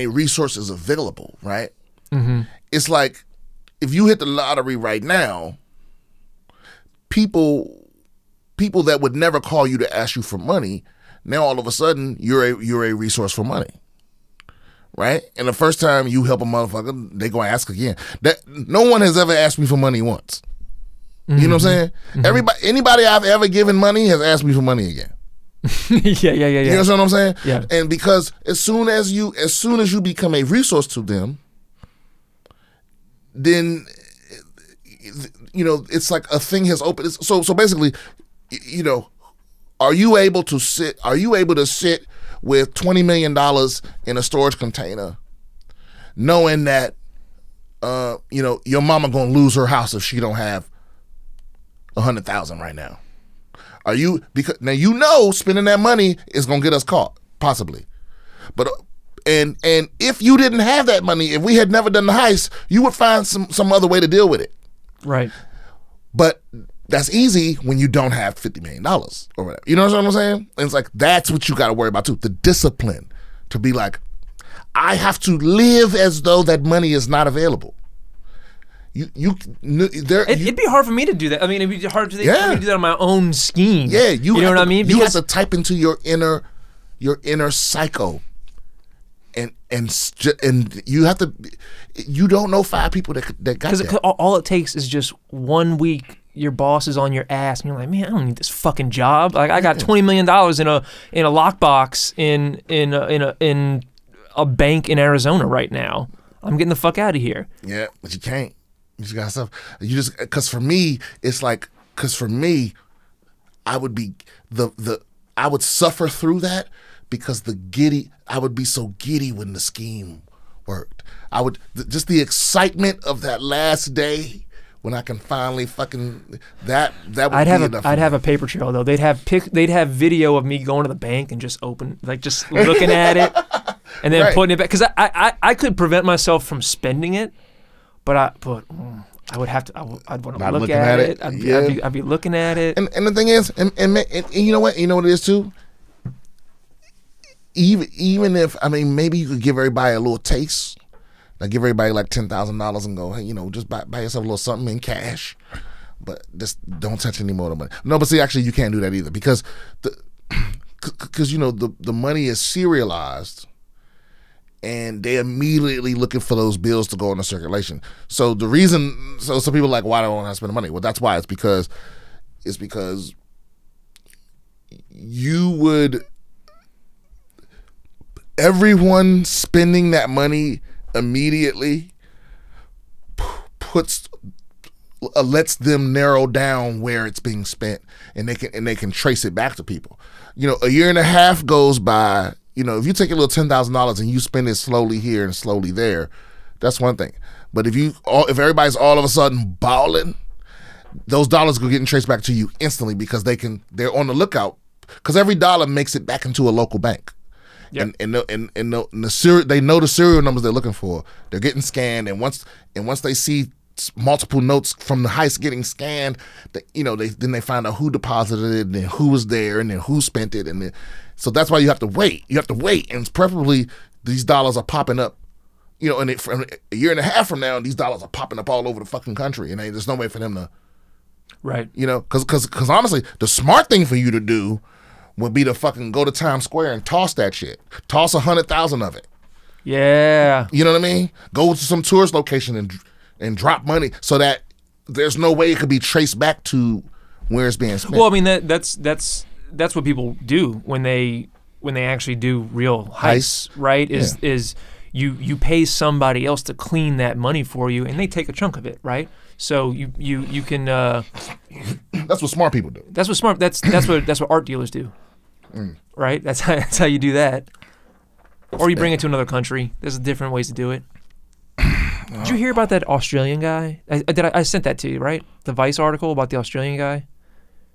resource is available, right? Mm-hmm. It's like if you hit the lottery right now, people that would never call you to ask you for money, now all of a sudden you're a resource for money, right? And the first time you help a motherfucker, they gonna ask again. That no one has ever asked me for money once. You know what I'm saying? Mm-hmm. Anybody I've ever given money has asked me for money again. Yeah. You know what I'm saying? Yeah. And because as soon as you become a resource to them, then it's like a thing has opened. So basically, are you able to sit with $20 million in a storage container, knowing that your mama gonna lose her house if she don't have $100,000 right now? Are you, because now spending that money is gonna get us caught, possibly. But and if you didn't have that money, if we had never done the heist, you would find some other way to deal with it. Right. But that's easy when you don't have $50 million or whatever. You know what I'm saying? And it's like that's what you gotta worry about too. The discipline to be like, I have to live as though that money is not available. It'd be hard for me to do that. I mean, it'd be hard for me to do that on my own scheme. Yeah, you know what I mean? You have to type into your inner psycho, and you have to. You don't know 5 people that got that. Because all it takes is just 1 week. Your boss is on your ass, and you're like, man, I don't need this fucking job. Like, I got $20 million in a lockbox in a bank in Arizona right now. I'm getting the fuck out of here. Yeah, but you can't. You just got stuff. You just, because for me, it's like, I would be I would suffer through that because I would be so giddy when the scheme worked. Just the excitement of that last day when I can finally fucking that would be enough. I'd have a paper trail though. They'd have video of me going to the bank and just just looking at it and then putting it back, because I could prevent myself from spending it. But I would have to. I'd want to look at it. I'd be looking at it. And the thing is, and you know what? You know what it is too. Even if, I mean, maybe you could give everybody a little taste, like give everybody like $10,000 and go, hey, just buy yourself a little something in cash, but just don't touch any more of the money. No, but see, actually, you can't do that either because the money is serialized. And they immediately looking for those bills to go into circulation. So the reason, so some people are like, why don't I spend the money? Well, that's why. It's because everyone spending that money immediately lets them narrow down where it's being spent, and they can trace it back to people. A year and a half goes by. If you take a little $10,000 and you spend it slowly here and slowly there, that's one thing. But if everybody's all of a sudden balling, those dollars go getting traced back to you instantly because they're on the lookout, because every dollar makes it back into a local bank. Yep. And they know the serial numbers they're looking for. They're getting scanned, and once they see multiple notes from the heist getting scanned, then they find out who deposited it and then who was there and then who spent it, and then. So that's why you have to wait. And preferably these dollars are popping up, and from a year and a half from now, these dollars are popping up all over the fucking country, and there's no way for them to, right? Because honestly, the smart thing for you to do would be to fucking go to Times Square and toss that shit, toss 100,000 of it. Yeah. You know what I mean? Go to some tourist location and drop money so that there's no way it could be traced back to where it's being spent. Well, I mean that's what people do when they actually do real heists, right? Is you pay somebody else to clean that money for you, and they take a chunk of it, right? So you can. That's what smart people do. That's what art dealers do, right? That's how you do that. Or you bring it to another country. There's different ways to do it. Did you hear about that Australian guy? I sent that to you, right? The Vice article about the Australian guy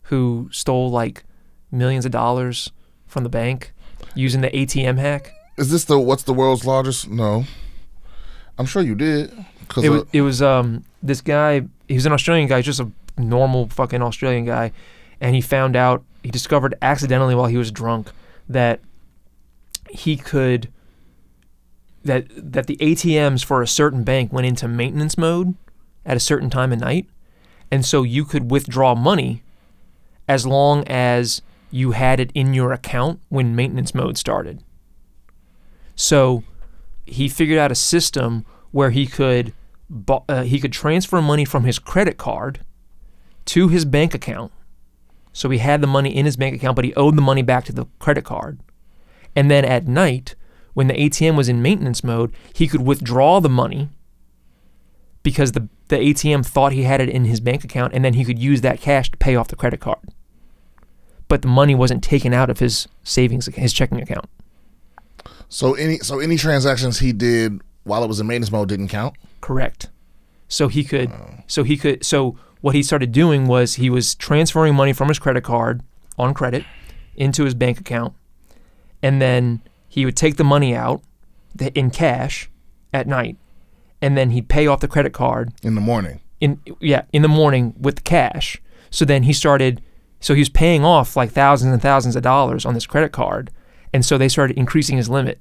who stole like millions of dollars from the bank using the ATM hack. Is this what's the world's largest? No, I'm sure you did. It was this guy. He was an Australian guy, just a normal fucking Australian guy, and he discovered accidentally while he was drunk that he could. That the ATMs for a certain bank went into maintenance mode at a certain time of night, and so you could withdraw money as long as you had it in your account when maintenance mode started. So he figured out a system where he could transfer money from his credit card to his bank account. So he had the money in his bank account, but he owed the money back to the credit card. And then at night, when the ATM was in maintenance mode, he could withdraw the money because the ATM thought he had it in his bank account, and then he could use that cash to pay off the credit card. But the money wasn't taken out of his his checking account. So any transactions he did while it was in maintenance mode didn't count? Correct. So what he started doing was he was transferring money from his credit card on credit into his bank account, and then he would take the money out in cash at night, and then he'd pay off the credit card in the morning. In the morning with the cash. So then he was paying off like thousands and thousands of dollars on this credit card, and so they started increasing his limit.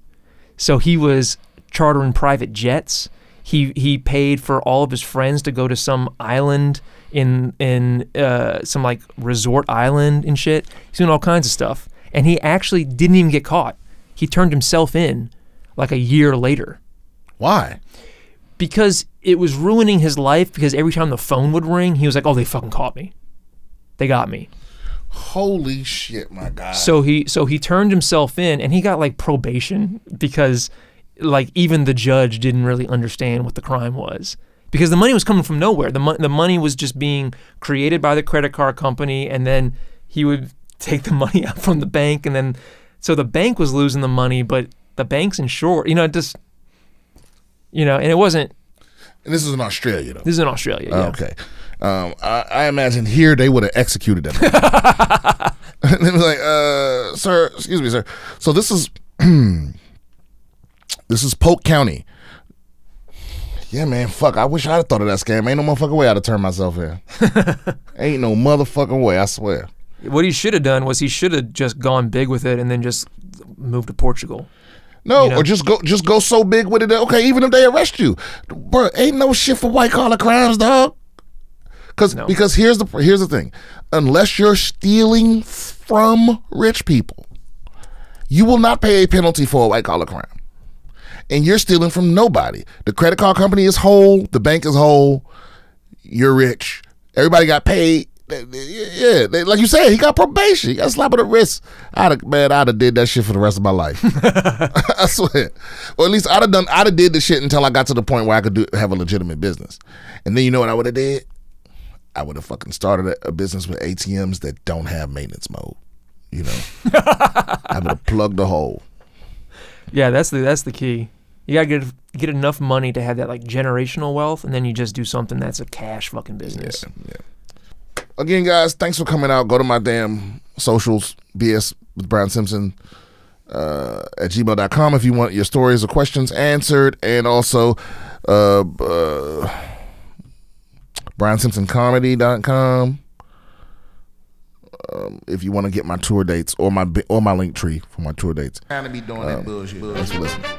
So he was chartering private jets. He paid for all of his friends to go to some island in some like resort island and shit. He's doing all kinds of stuff, and he actually didn't even get caught. He turned himself in like a year later. Why? Because it was ruining his life, because every time the phone would ring, he was like, oh, they fucking caught me. They got me. Holy shit, my God. So he turned himself in, and he got like probation because like even the judge didn't really understand what the crime was. Because the money was coming from nowhere. The money was just being created by the credit card company, and then he would take the money out from the bank, and then so the bank was losing the money, but the bank's insured. And it wasn't. And this is in Australia, though. This is in Australia, yeah. Okay. I imagine here they would have executed them. And they was like, sir, excuse me, sir. So this is this is Polk County. Yeah, man, fuck. I wish I'd have thought of that scam. Ain't no motherfucking way I'd have turned myself in. Ain't no motherfucking way, I swear. What he should have done was he should have just gone big with it and then just moved to Portugal. No, or just go so big with it that, okay, even if they arrest you, bro, ain't no shit for white collar crimes, dog. Because here's the thing, unless you're stealing from rich people, you will not pay a penalty for a white collar crime, and you're stealing from nobody. The credit card company is whole, the bank is whole, you're rich, everybody got paid. Yeah, like you said, he got probation. He got a slap on the wrist. I'd have did that shit for the rest of my life. I swear. Or at least I'd have did the shit until I got to the point where I could have a legitimate business. And then you know what I would have did? I would have fucking started a business with ATMs that don't have maintenance mode. I would have plugged the hole. Yeah, that's the key. You gotta get enough money to have that like generational wealth, and then you just do something that's a cash fucking business. Yeah. Again, guys, thanks for coming out. Go to my damn socials, BS with Brian Simpson at gmail.com if you want your stories or questions answered. And also BrianSimpsonComedy.com if you want to get my tour dates or my link tree for my tour dates. Trying to be doing that bullshit. Thanks for listening.